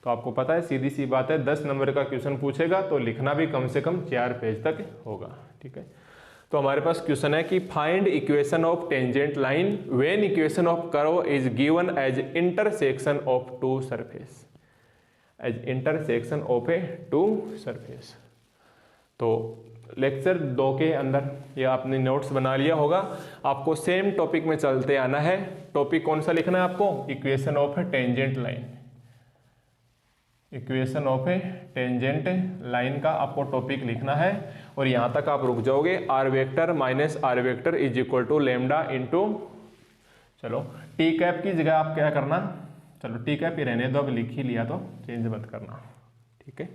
तो आपको पता है, सीधी सी बात है, 10 नंबर का क्वेश्चन पूछेगा तो लिखना भी कम से कम 4 पेज तक होगा। ठीक है, तो हमारे पास क्वेश्चन है कि find equation of tangent line when equation of curve is given as intersection of two surface, as intersection of a two surface. तो लेक्चर 2 के अंदर ये आपने नोट्स बना लिया होगा, आपको सेम टॉपिक में चलते आना है। टॉपिक कौन सा लिखना है आपको, equation of a tangent line, equation of a tangent line का आपको टॉपिक लिखना है, और यहाँ तक आप रुक जाओगे। R vector minus are vector is equal to lambda into, चलो टी कैप की जगह आप क्या करना, चलो टी कैप ही रहने दो, अब लिख ही लिया तो चेंज मत करना। ठीक है,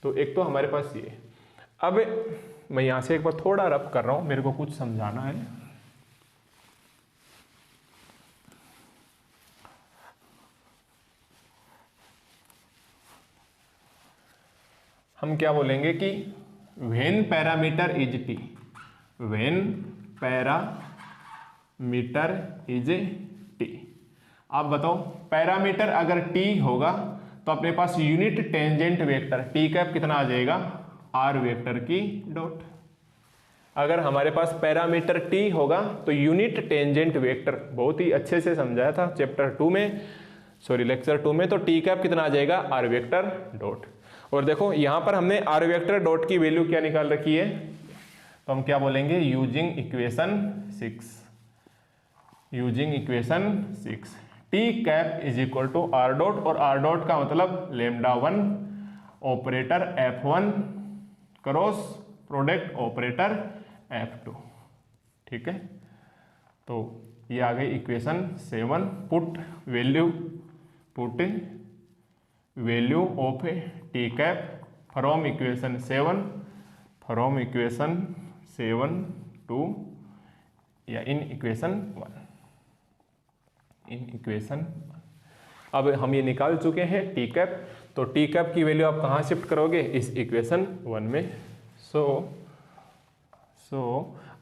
तो एक तो हमारे पास ये, अब मैं यहाँ से एक बार थोड़ा रफ कर रहा हूँ, मेरे को कुछ समझाना है। हम क्या बोलेंगे कि when parameter is t, when parameter is t. आप बताओ, पैरामीटर अगर टी होगा तो अपने पास unit tangent vector t cap कितना आ जाएगा, आर वेक्टर की डॉट। अगर हमारे पास पैरामीटर टी होगा तो यूनिट टेंजेंट वेक्टर, बहुत ही अच्छे से समझाया था चैप्टर 2 में, सॉरी लेक्चर 2 में, तो टी कैप कितना आ जाएगा, आर वेक्टर डॉट। और देखो यहाँ पर हमने आर वेक्टर डॉट की वैल्यू क्या निकाल रखी है, तो हम क्या बोलेंगे, using equation 6, using equation 6 t cap is equal to r dot, और आर डॉट का मतलब lambda 1 operator F1 cross product operator F2। ठीक है, तो ये आ गई equation 7। Put value of t cap from equation 7, from equation 7 to, या इन इक्वेशन 1, इन इक्वेशन 1। अब हम ये निकाल चुके हैं टी कैप, तो टी कैप की वैल्यू आप कहाँ शिफ्ट करोगे, इस इक्वेशन 1 में। So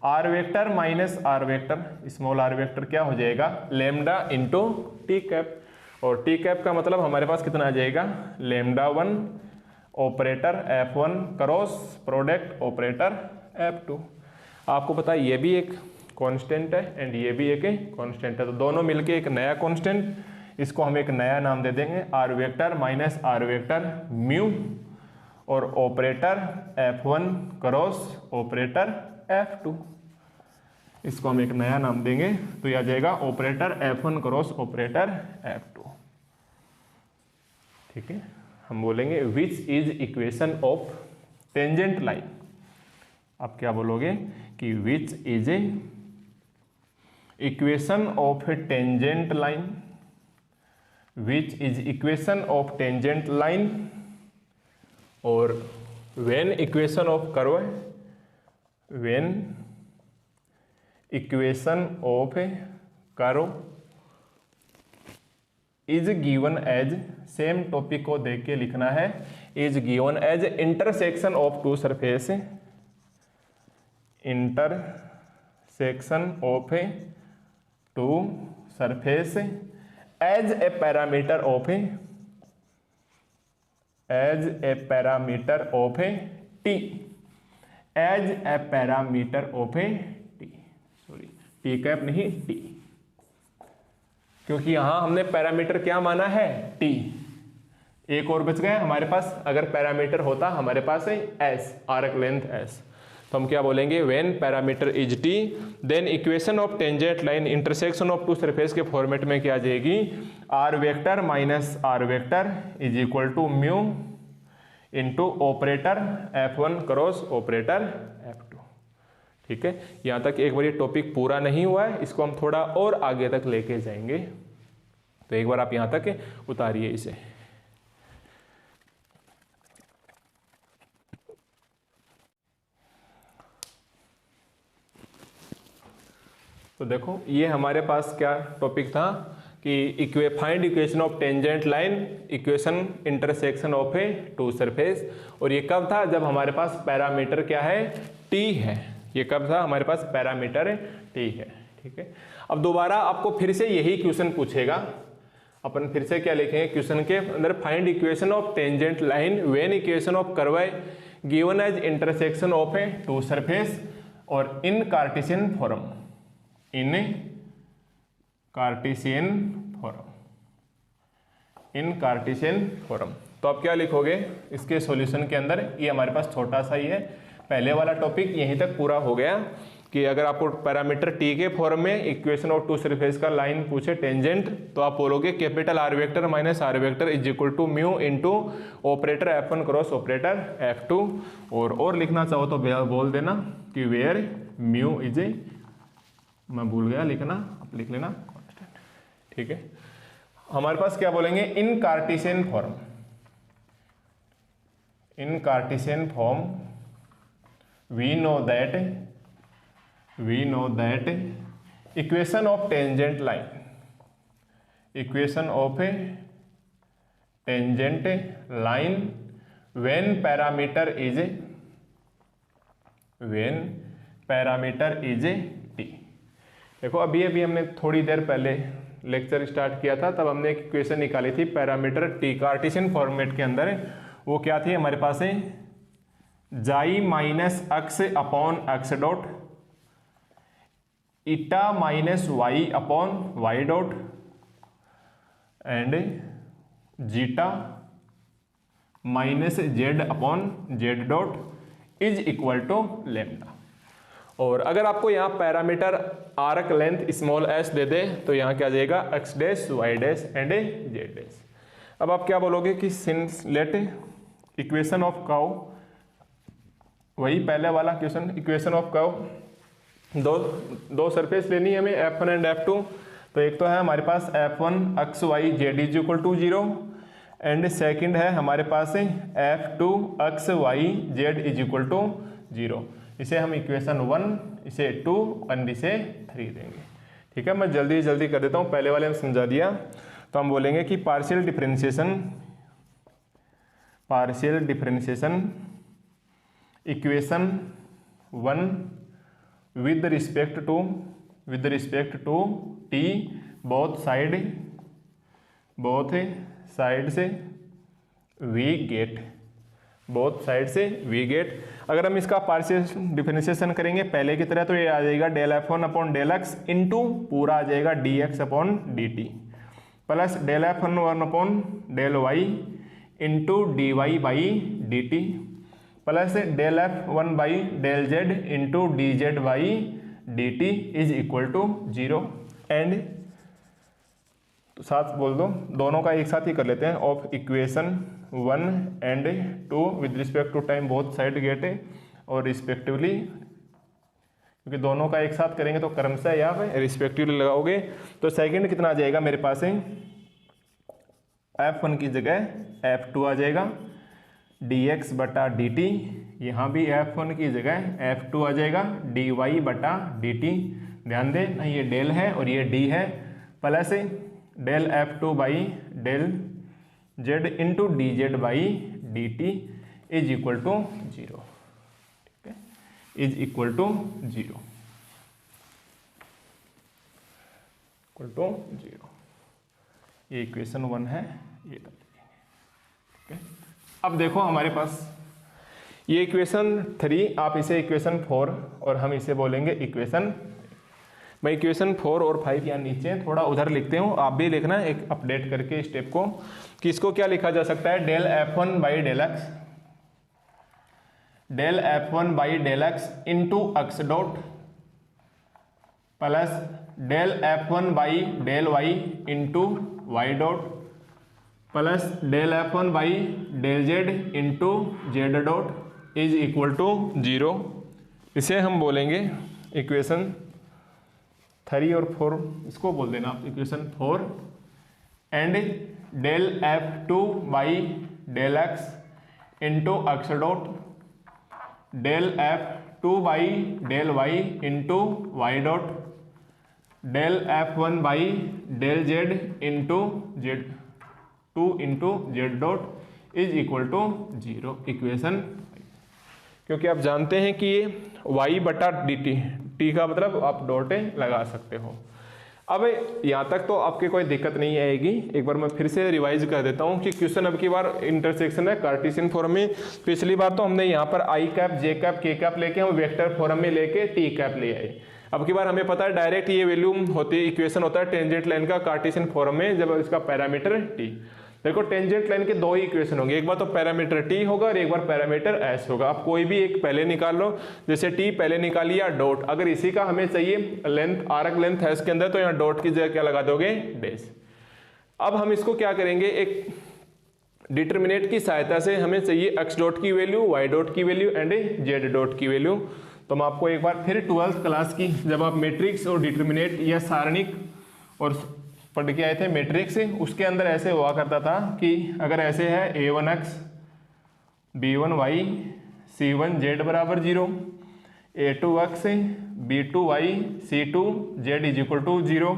are vector minus are vector, small are vector क्या हो जाएगा, लेमडा इंटू टी कैप, और टी कैप का मतलब हमारे पास कितना आ जाएगा, lambda 1 operator F1 cross product operator F2। आपको पता है ये भी एक कांस्टेंट है एंड ये भी एक कांस्टेंट है, तो दोनों मिलके एक नया कांस्टेंट, इसको हम एक नया नाम दे देंगे, r vector minus are vector mu, और operator F1 cross operator F2, इसको हम एक नया नाम देंगे, तो यह आ जाएगा operator F1 cross operator F2। ठीक है, हम बोलेंगे which is equation of tangent line. आप क्या बोलोगे कि which is a equation of tangent line, which is equation of tangent line, और when equation of curve, when equation of curve is given as, same topic को देख के लिखना है, is given as intersection of two surface, intersection of two surface as a parameter of, as a parameter of t, as a parameter of T, sorry T cap नहीं T, क्योंकि यहां हमने parameter क्या माना है, टी। एक और बच गया हमारे पास, अगर पैरामीटर होता हमारे पास है एस, आर्क लेंथ एस, तो हम क्या बोलेंगे, when parameter is T then equation of tangent line intersection of two surface के फॉर्मेट में क्या आ जाएगी, r vector minus are vector is equal to mu into operator F1 cross operator F2। ठीक है, यहाँ तक एक बार ये टॉपिक पूरा नहीं हुआ है, इसको हम थोड़ा और आगे तक लेके जाएंगे। तो एक बार आप यहाँ तक उतारिए इसे। तो देखो ये हमारे पास क्या टॉपिक था कि find equation of tangent line equation intersection of a two surface. और ये कब था, जब हमारे पास पैरामीटर क्या है, टी है। ये कब था, हमारे पास पैरामीटर टी है। ठीक है, अब दोबारा आपको फिर से यही क्वेश्चन पूछेगा, अपन फिर से क्या लिखेंगे क्वेश्चन के अंदर, find equation of tangent line when equation of curve given as intersection of a two surface और in Cartesian form, in Cartesian form, in Cartesian form. तो आप क्या लिखोगे इसके सॉल्यूशन के अंदर, ये हमारे पास छोटा सा ही है, पहले वाला टॉपिक यहीं तक पूरा हो गया कि अगर आपको पैरामीटर टी के फॉर्म में इक्वेशन ऑफ टू सरफेस का लाइन पूछे टेंजेंट, तो आप बोलोगे capital are vector minus are vector is equal to mu into operator F1 cross operator F2। और लिखना चाहो तो बोल देना कि वेयर म्यू इज ए, मैं भूल गया लिखना, आप लिख लेना कांस्टेंट। ठीक है, हमारे पास क्या बोलेंगे, in Cartesian form, in Cartesian form we know that equation of tangent line, equation of a tangent line when parameter is t। देखो अभी हमने थोड़ी देर पहले लेक्चर स्टार्ट किया था, तब हमने एक इक्वेशन निकाली थी पैरामीटर टी कार्टेशियन फॉर्मेट के अंदर। वो क्या थी हमारे पास है, xi minus x upon x dot, eta minus Y upon Y dot and zeta minus Z upon Z dot is equal to lambda. और अगर आपको यहाँ parameter arc length small s दे दे तो यहाँ क्या आ जाएगा, x dash y dash and z dash. अब आप क्या बोलोगे कि since let equation of curve, वही पहले वाला क्वेश्चन, इक्वेशन ऑफ कर्व, दो सरफेस लेनी है हमें F1 एंड F2। तो एक तो है हमारे पास F1 x y z is equal to 0 and second है हमारे पास F2 x y z is equal to 0। इसे हम इक्वेशन 1, इसे 2 एंड इसे 3 देंगे। ठीक है, मैं जल्दी कर देता हूँ, पहले वाले में समझा दिया। तो हम बोलेंगे कि partial differentiation equation 1 with respect to t both side से वी गेट। अगर हम इसका पार्शियल डिफरेंशिएशन करेंगे पहले की तरह, तो ये आ जाएगा del F1 upon del x into पूरा आ जाएगा dx upon dt plus del F1 upon del Y into dy by dt plus del F1 by del z into d z by d t is equal to 0 and, तो साथ बोल दो, दोनों का एक साथ ही कर लेते हैं, of equation 1 and 2 with respect to time both side get और रिस्पेक्टिवली, क्योंकि दोनों का एक साथ करेंगे तो क्रमशः यहाँ पे रिस्पेक्टिवली लगाओगे। तो सेकंड कितना आ जाएगा मेरे पास है, F1 की जगह F2 आ जाएगा, dx बटा dt, यहाँ भी F1 की जगह F2 आ जाएगा, dy बटा dt। ध्यान दें ना, ये डेल है और ये d है, plus del F2 by del z into d z by d t is equal to 0। ठीक है, is equal to 0, equal to 0। ये इक्वेशन 1 है, ये कर लीजिए। ठीक है, अब देखो हमारे पास ये इक्वेशन 3, आप इसे इक्वेशन 4 और हम इसे बोलेंगे इक्वेशन, मैं इक्वेशन 4 और 5 यहाँ नीचे थोड़ा उधर लिखते हूँ, आप भी लिखना एक अपडेट करके स्टेप को, कि इसको क्या लिखा जा सकता है, del F1 by del x, del F1 by del x into x dot plus del F1 by del Y into y dot plus del F1 by del z into z dot is equal to 0। इसे हम बोलेंगे equation 3 और 4, इसको बोल देना आप equation 4। And del F2 by del x into x dot del F2 by del Y into y dot del F1 by del z into z 2 into z dot is equal to 0 equation. क्योंकि आप जानते हैं कि ये y बटा d T का मतलब आप डॉटे लगा सकते हो। अब यहाँ तक तो आपके कोई दिक्कत नहीं आएगी। एक बार मैं फिर से रिवाइज कर देता हूँ कि क्वेश्चन अब की बार इंटरसेक्शन है कार्टेशियन फॉर्म में। पिछली बार तो हमने यहाँ पर आई कैप जे कैप के कैप लेके हम वेक्टर फॉर्म में लेके टी कैप ले आए। अब की बार हमें पता है डायरेक्ट ये वैल्यू होती है, इक्वेशन होता है टेंजेंट लाइन का कार्टेशियन फॉर्म में जब इसका पैरामीटर टी। देखो टेंजेंट लाइन के 2 ही इक्वेशन होंगे, एक बार तो पैरामीटर टी होगा और एक बार पैरामीटर एस होगा। आप कोई भी एक पहले निकाल लो, जैसे टी पहले निकालिए या डॉट। अगर इसी का हमें चाहिए लेंथ आर्क लेंथ है इसके अंदर तो यहाँ डॉट की जगह क्या लगा दोगे डैश। अब हम इसको क्या करेंगे, एक डिटरमिनेट की सहायता से हमें चाहिए एक्स डॉट की वैल्यू, वाई डॉट की वैल्यू एंड जेड डॉट की वैल्यू। तो मैं आपको एक बार फिर 12th क्लास की जब आप मैट्रिक्स और डिटरमिनेट या सारणिक और पढ़ के आए थे मैट्रिक्स से, उसके अंदर ऐसे हुआ करता था कि अगर ऐसे है a1x b1y c1z बराबर 0, a2x b2y c2z is equal to 0।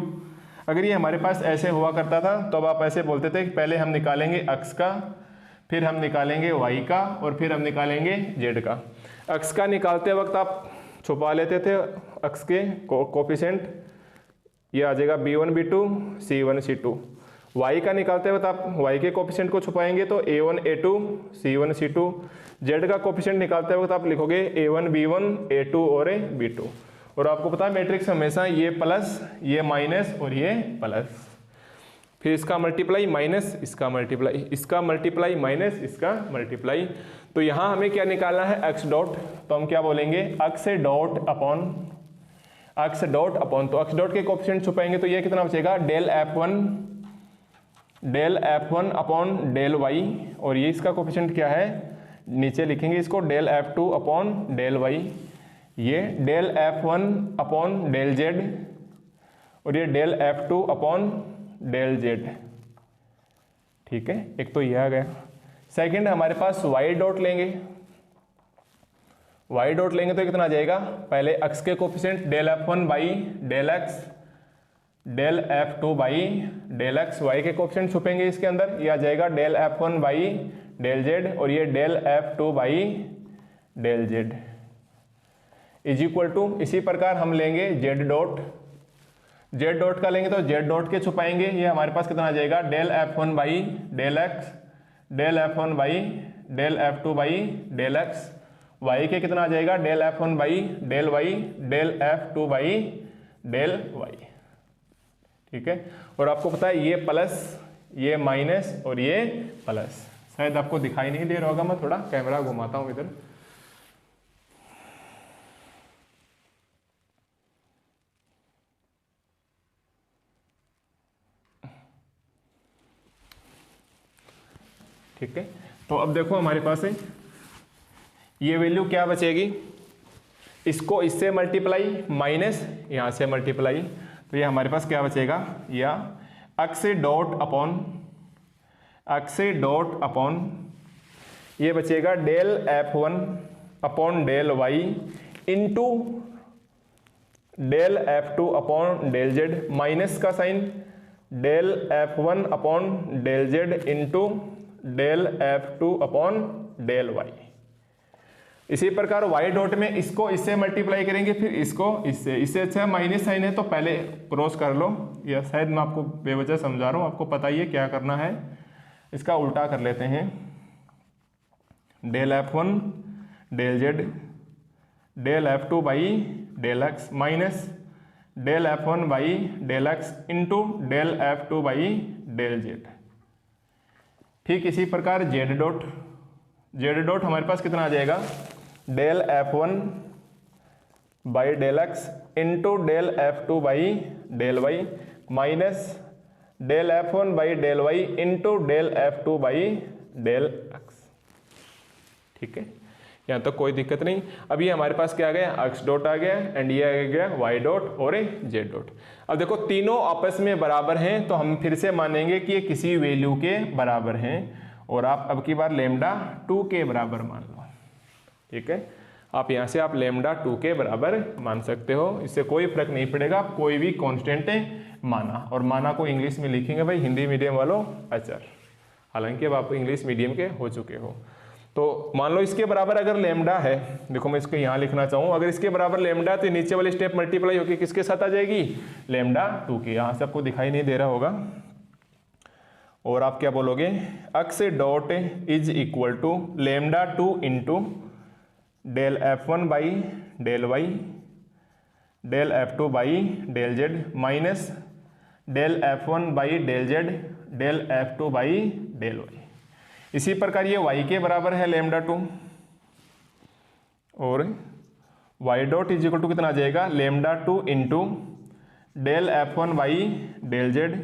अगर ये हमारे पास ऐसे हुआ करता था तो अब आप ऐसे बोलते थे कि पहले हम निकालेंगे x का, फिर हम निकालेंगे y का और फिर हम निकालेंगे z का। x का निकालते वक्त आप छुपा लेते थे x के कोफिशिएंट, ये आ जाएगा b1 b2 c1 c2। y का निकालते वक्त आप y के कोफिशिएंट को छुपाएंगे तो a1 a2 c1 c2। z का कोफिशिएंट निकालते वक्त आप लिखोगे a1 b1 a2 और b2। और आपको पता है मैट्रिक्स हमेशा ये प्लस ये माइनस और ये प्लस, फिर इसका मल्टीप्लाई माइनस इसका मल्टीप्लाई, इसका मल्टीप्लाई माइनस इसका मल्टीप्लाई। तो यहाँ हमें क्या निकालना है x डॉट, तो हम क्या बोलेंगे x dot upon x dot upon, तो x डॉट के कोफिशिएंट छुपाएंगे तो ये कितना बचेगा del F1 upon del y, और ये इसका कोफिशिएंट क्या है नीचे लिखेंगे इसको del F2 upon del y, ये del F1 upon del z और ये del F2 upon del z। ठीक है, एक तो ये आ गया। सेकंड हमारे पास y डॉट लेंगे, y डॉट लेंगे तो कितना आ जाएगा, पहले x के coefficient del F1 by del x del F2 by del x, y के कोफिशिएंट छुपेंगे इसके अंदर, ये आ जाएगा del F1 by del z और ये del F2 by del z is equal to. इसी प्रकार हम लेंगे z डॉट का लेंगे तो z डॉट के छुपाएंगे, ये हमारे पास कितना आ जाएगा del F1 by del x del F1 by del F2 by del x, y के कितना आ जाएगा del F1 by del y del F2 by del y। ठीक है, और आपको पता है ये प्लस ये माइनस और ये प्लस, शायद आपको दिखाई नहीं दे रहा होगा, मैं थोड़ा कैमरा घुमाता हूं इधर। ठीक है, तो अब देखो हमारे पास है ये वैल्यू क्या बचेगी, इसको इससे मल्टीप्लाई माइनस यहाँ से मल्टीप्लाई, तो ये हमारे पास क्या बचेगा, या x डॉट अपॉन ये बचेगा del F1 upon del y into del F2 upon del z, minus का sign del F1 upon del z into del F2 upon del y। इसी प्रकार y डॉट में इसको इससे मल्टीप्लाई करेंगे, फिर इसको इससे अच्छा माइनस साइन है तो पहले क्रॉस कर लो, या शायद मैं आपको बेवजह समझा रहा हूँ, आपको पता ही है क्या करना है। इसका उल्टा कर लेते हैं, del F1 del z del F2 by del x minus del F1 by del x into del F2 by del z। ठीक इसी प्रकार z डॉट हमारे पास कितना आ जाएगा, del F1 by del x into del F2 by del y minus del F1 by del Y into del F2 by del x. ठीक है, यहाँ तक कोई दिक्कत नहीं। अब ये हमारे पास क्या आ गया, एक्स डॉट आ गया एंड ये आ गया वाई डॉट और जेड डॉट। अब देखो तीनों आपस में बराबर हैं तो हम फिर से मानेंगे कि ये किसी वैल्यू के बराबर हैं और आप अब की बार लेमडा 2 के बराबर मान लो। ठीक है, आप यहाँ से आप लेमडा 2 के बराबर मान सकते हो, इससे कोई फर्क नहीं पड़ेगा, कोई भी कॉन्स्टेंट माना। और माना को इंग्लिश में लिखेंगे भाई हिंदी मीडियम वालों अचर, हालांकि अब आप इंग्लिश मीडियम के हो चुके हो। तो मान लो इसके बराबर अगर लेमडा है, देखो मैं इसको यहाँ लिखना चाहूँ, अगर इसके बराबर लेमडा तो नीचे वाली स्टेप मल्टीप्लाई होकर किसके साथ आ जाएगी, लेमडा 2 के। यहाँ से आपको दिखाई नहीं दे रहा होगा। और आप क्या बोलोगे, x dot is equal to lambda 2 into del F1 by del Y del F2 by del Z minus del F1 by del Z del F2 by del y. इसी प्रकार ये y के बराबर है लेमडा 2 और y dot is equal to कितना आ जाएगा, lambda 2 into del F1 by del Z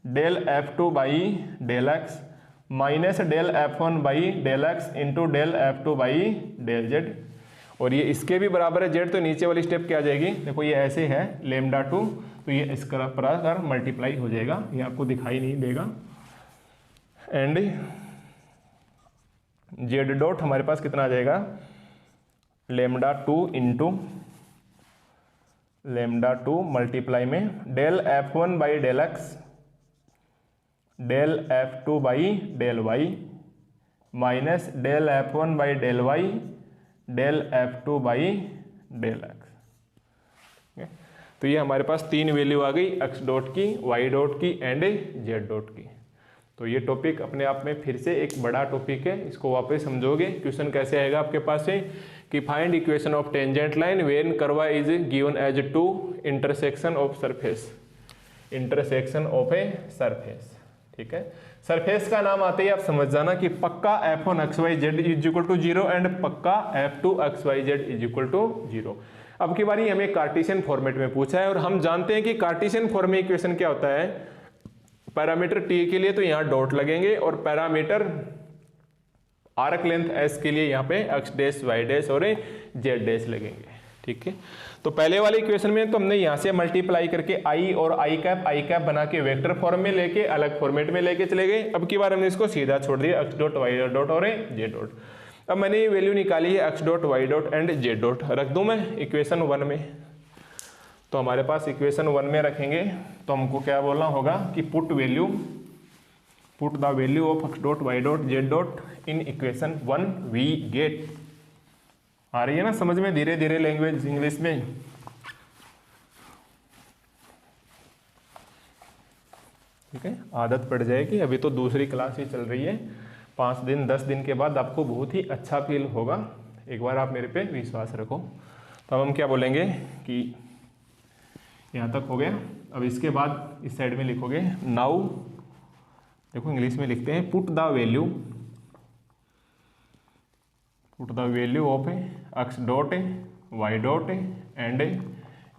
del F2 by del X minus del F1 by del x into del F2 by del Z. और ये इसके भी बराबर है जेड, तो नीचे वाली स्टेप क्या आ जाएगी, देखो ये ऐसे है लेमडा 2 तो ये इसका प्रकार मल्टीप्लाई हो जाएगा, ये आपको दिखाई नहीं देगा। एंड जेड डॉट हमारे पास कितना आ जाएगा, लेमडा 2 इंटू लेमडा 2 मल्टीप्लाई में del F1 by del x del F2 by del y minus del F1 by del Y del F2 by del x. तो ये हमारे पास तीन वैल्यू आ गई, एक्स डॉट की, वाई डॉट की एंड जेड डॉट की। तो ये टॉपिक अपने आप में फिर से एक बड़ा टॉपिक है, इसको वापस समझोगे। क्वेश्चन कैसे आएगा आपके पास से कि find equation of tangent line when curve is given as two intersection of surface, intersection of a surface. ठीक है, सरफेस का नाम आते ही आप समझ जाना कि पक्का F1 XY Z is equal to 0 and पक्का F2 XY Z is equal to 0। अब की बारी हमें कार्टेशियन फॉर्मेट में पूछा है और हम जानते हैं कि कार्टेशियन फॉर्म में इक्वेशन क्या होता है, पैरामीटर T के लिए तो यहाँ डॉट लगेंगे और पैरामीटर आर्क लेंथ S के लिए यहाँ पे x डैश y डैश और z डैश लगेंगे। ठीक है, तो पहले वाले इक्वेशन में तो हमने यहाँ से मल्टीप्लाई करके i और i कैप बना के वेक्टर फॉर्म में लेके अलग फॉर्मेट में लेके चले गए। अब की बार हमने इसको सीधा छोड़ दिया x डॉट y डॉट और z डॉट। अब मैंने ये वैल्यू निकाली है x dot y dot and z dot, रख दूं मैं इक्वेशन 1 में। तो हमारे पास इक्वेशन 1 में रखेंगे तो हमको क्या बोलना होगा कि put the value of x dot y dot z dot in equation 1 we get. आ रही है ना समझ में धीरे धीरे लैंग्वेज इंग्लिश में। ठीक है, आदत पड़ जाएगी, अभी तो दूसरी क्लास ही चल रही है, 5 दिन 10 दिन के बाद आपको बहुत ही अच्छा फील होगा। एक बार आप मेरे पे विश्वास रखो। तो अब हम क्या बोलेंगे कि यहाँ तक हो गया। अब इसके बाद इस साइड में लिखोगे नाउ, देखो इंग्लिश में लिखते हैं put the value of x dot y dot and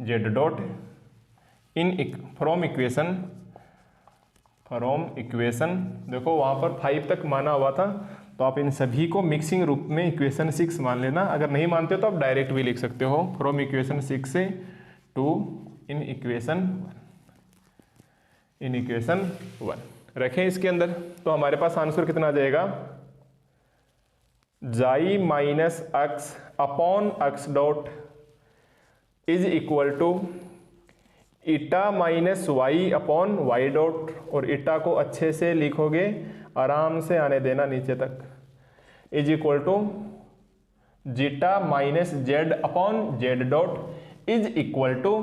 z dot in from equation. देखो वहाँ पर 5 तक माना हुआ था, तो आप इन सभी को मिक्सिंग रूप में इक्वेशन 6 मान लेना। अगर नहीं मानते तो आप डायरेक्ट भी लिख सकते हो, फ्रॉम इक्वेशन 6 से टू इन इक्वेशन 1 रखें इसके अंदर। तो हमारे पास आंसर कितना आ जाएगा, जाई minus x upon x dot is equal to eta minus Y upon Y dot. और ईटा को अच्छे से लिखोगे, आराम से आने देना नीचे तक, is equal to zeta minus Z upon Z dot is equal to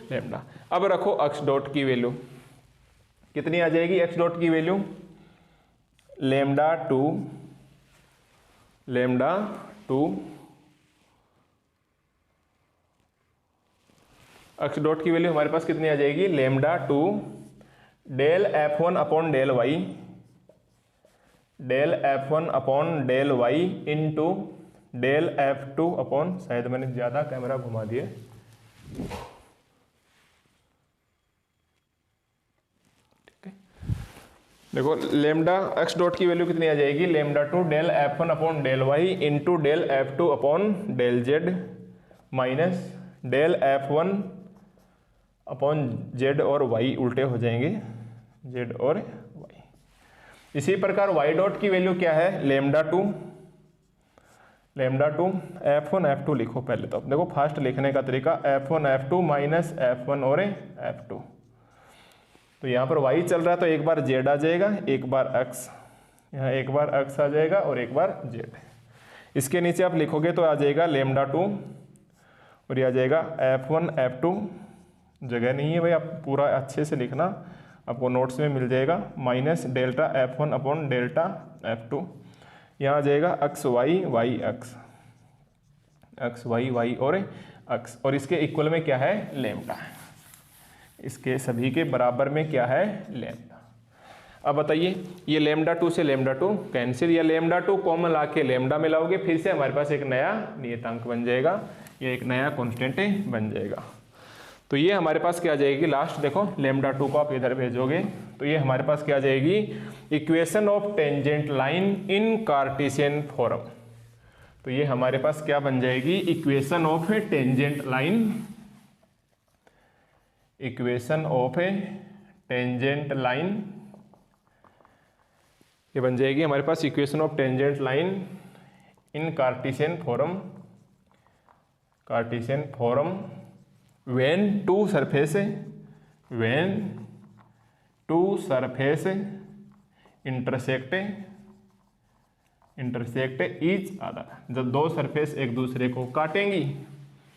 lambda, अब रखो x डॉट की वैल्यू कितनी आ जाएगी, x डॉट की वैल्यू लेमडा 2 x डॉट की वैल्यू हमारे पास कितनी आ जाएगी, lambda 2 del F1 upon del Y del F1 upon del Y into del F2 upon, शायद मैंने ज़्यादा कैमरा घुमा दिया, ठीक है। देखो लेमडा एक्स डॉट की वैल्यू कितनी आ जाएगी, lambda two del F1 upon del Y into del F2 upon del Z minus del F1 upon Z और वाई उल्टे हो जाएंगे, जेड और वाई। इसी प्रकार वाई डॉट की वैल्यू क्या है, लेमडा टू F1 F2 लिखो पहले। तो देखो फास्ट लिखने का तरीका, F1 F2 माइनस F1 और F2। तो यहाँ पर y चल रहा है तो एक बार z आ जाएगा, एक बार x, यहाँ एक बार x आ जाएगा और एक बार z। इसके नीचे आप लिखोगे तो आ जाएगा लेमडा टू और ये आ जाएगा F1 F2, जगह नहीं है भाई, आप पूरा अच्छे से लिखना, आपको नोट्स में मिल जाएगा, minus delta F1 upon delta F2। यहाँ आ जाएगा x y और x, और इसके इक्वल में क्या है, लेमडा। इसके सभी के बराबर में क्या है, लेमडा। अब बताइए, ये लेमडा टू से लेमडा टू कैंसिल, या लेमडा टू कॉमन ला के लेमडा मिलाओगे, फिर से हमारे पास एक नया नियतांक बन जाएगा, ये एक नया कॉन्स्टेंट बन जाएगा। तो ये हमारे पास क्या आ जाएगी, लास्ट देखो लेमडा टू को आप इधर भेजोगे तो ये हमारे पास क्या आ जाएगी, equation of tangent line in Cartesian form. तो ये हमारे पास क्या बन जाएगी, equation of a tangent line, equation of a tangent line, ये बन जाएगी हमारे पास equation of tangent line in Cartesian form when two surface intersect each other, जब दो सरफेस एक दूसरे को काटेंगी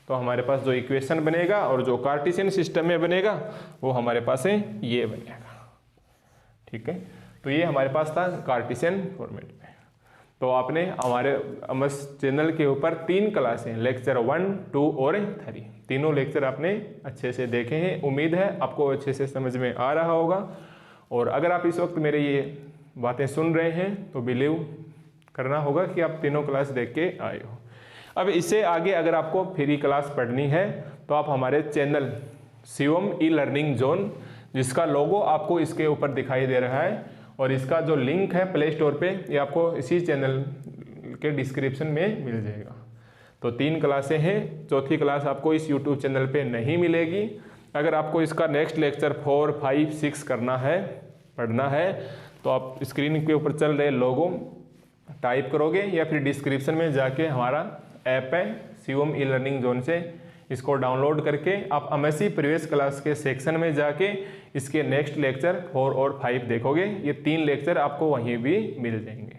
तो हमारे पास जो इक्वेशन बनेगा और जो कार्टेशियन सिस्टम में बनेगा वो हमारे पास है ये बनेगा, ठीक है। तो ये हमारे पास था कार्टेशियन फॉर्मेट में। तो आपने हमारे अमस चैनल के ऊपर 3 क्लासें, लेक्चर 1, 2 और 3, तीनों लेक्चर आपने अच्छे से देखे हैं। उम्मीद है आपको अच्छे से समझ में आ रहा होगा, और अगर आप इस वक्त मेरे ये बातें सुन रहे हैं तो बिलीव करना होगा कि आप तीनों क्लास देख के आए हो। अब इससे आगे अगर आपको फ्री क्लास पढ़नी है तो आप हमारे channel Shivam e learning zone, जिसका लोगो आपको इसके ऊपर दिखाई दे रहा है, और इसका जो लिंक है प्ले स्टोर पे, ये आपको इसी चैनल के डिस्क्रिप्शन में मिल जाएगा। तो 3 क्लासें हैं, चौथी क्लास आपको इस यूट्यूब चैनल पे नहीं मिलेगी। अगर आपको इसका नेक्स्ट लेक्चर 4, 5, 6 करना है, पढ़ना है, तो आप स्क्रीन के ऊपर चल रहे लोगो टाइप करोगे या फिर डिस्क्रिप्शन में जाके हमारा ऐप है शिवम ई लर्निंग जोन से, इसको डाउनलोड करके आप एमएससी प्रीवियस क्लास के सेक्शन में जाके इसके नेक्स्ट लेक्चर 4 और 5 देखोगे। ये 3 लेक्चर आपको वहीं भी मिल जाएंगे।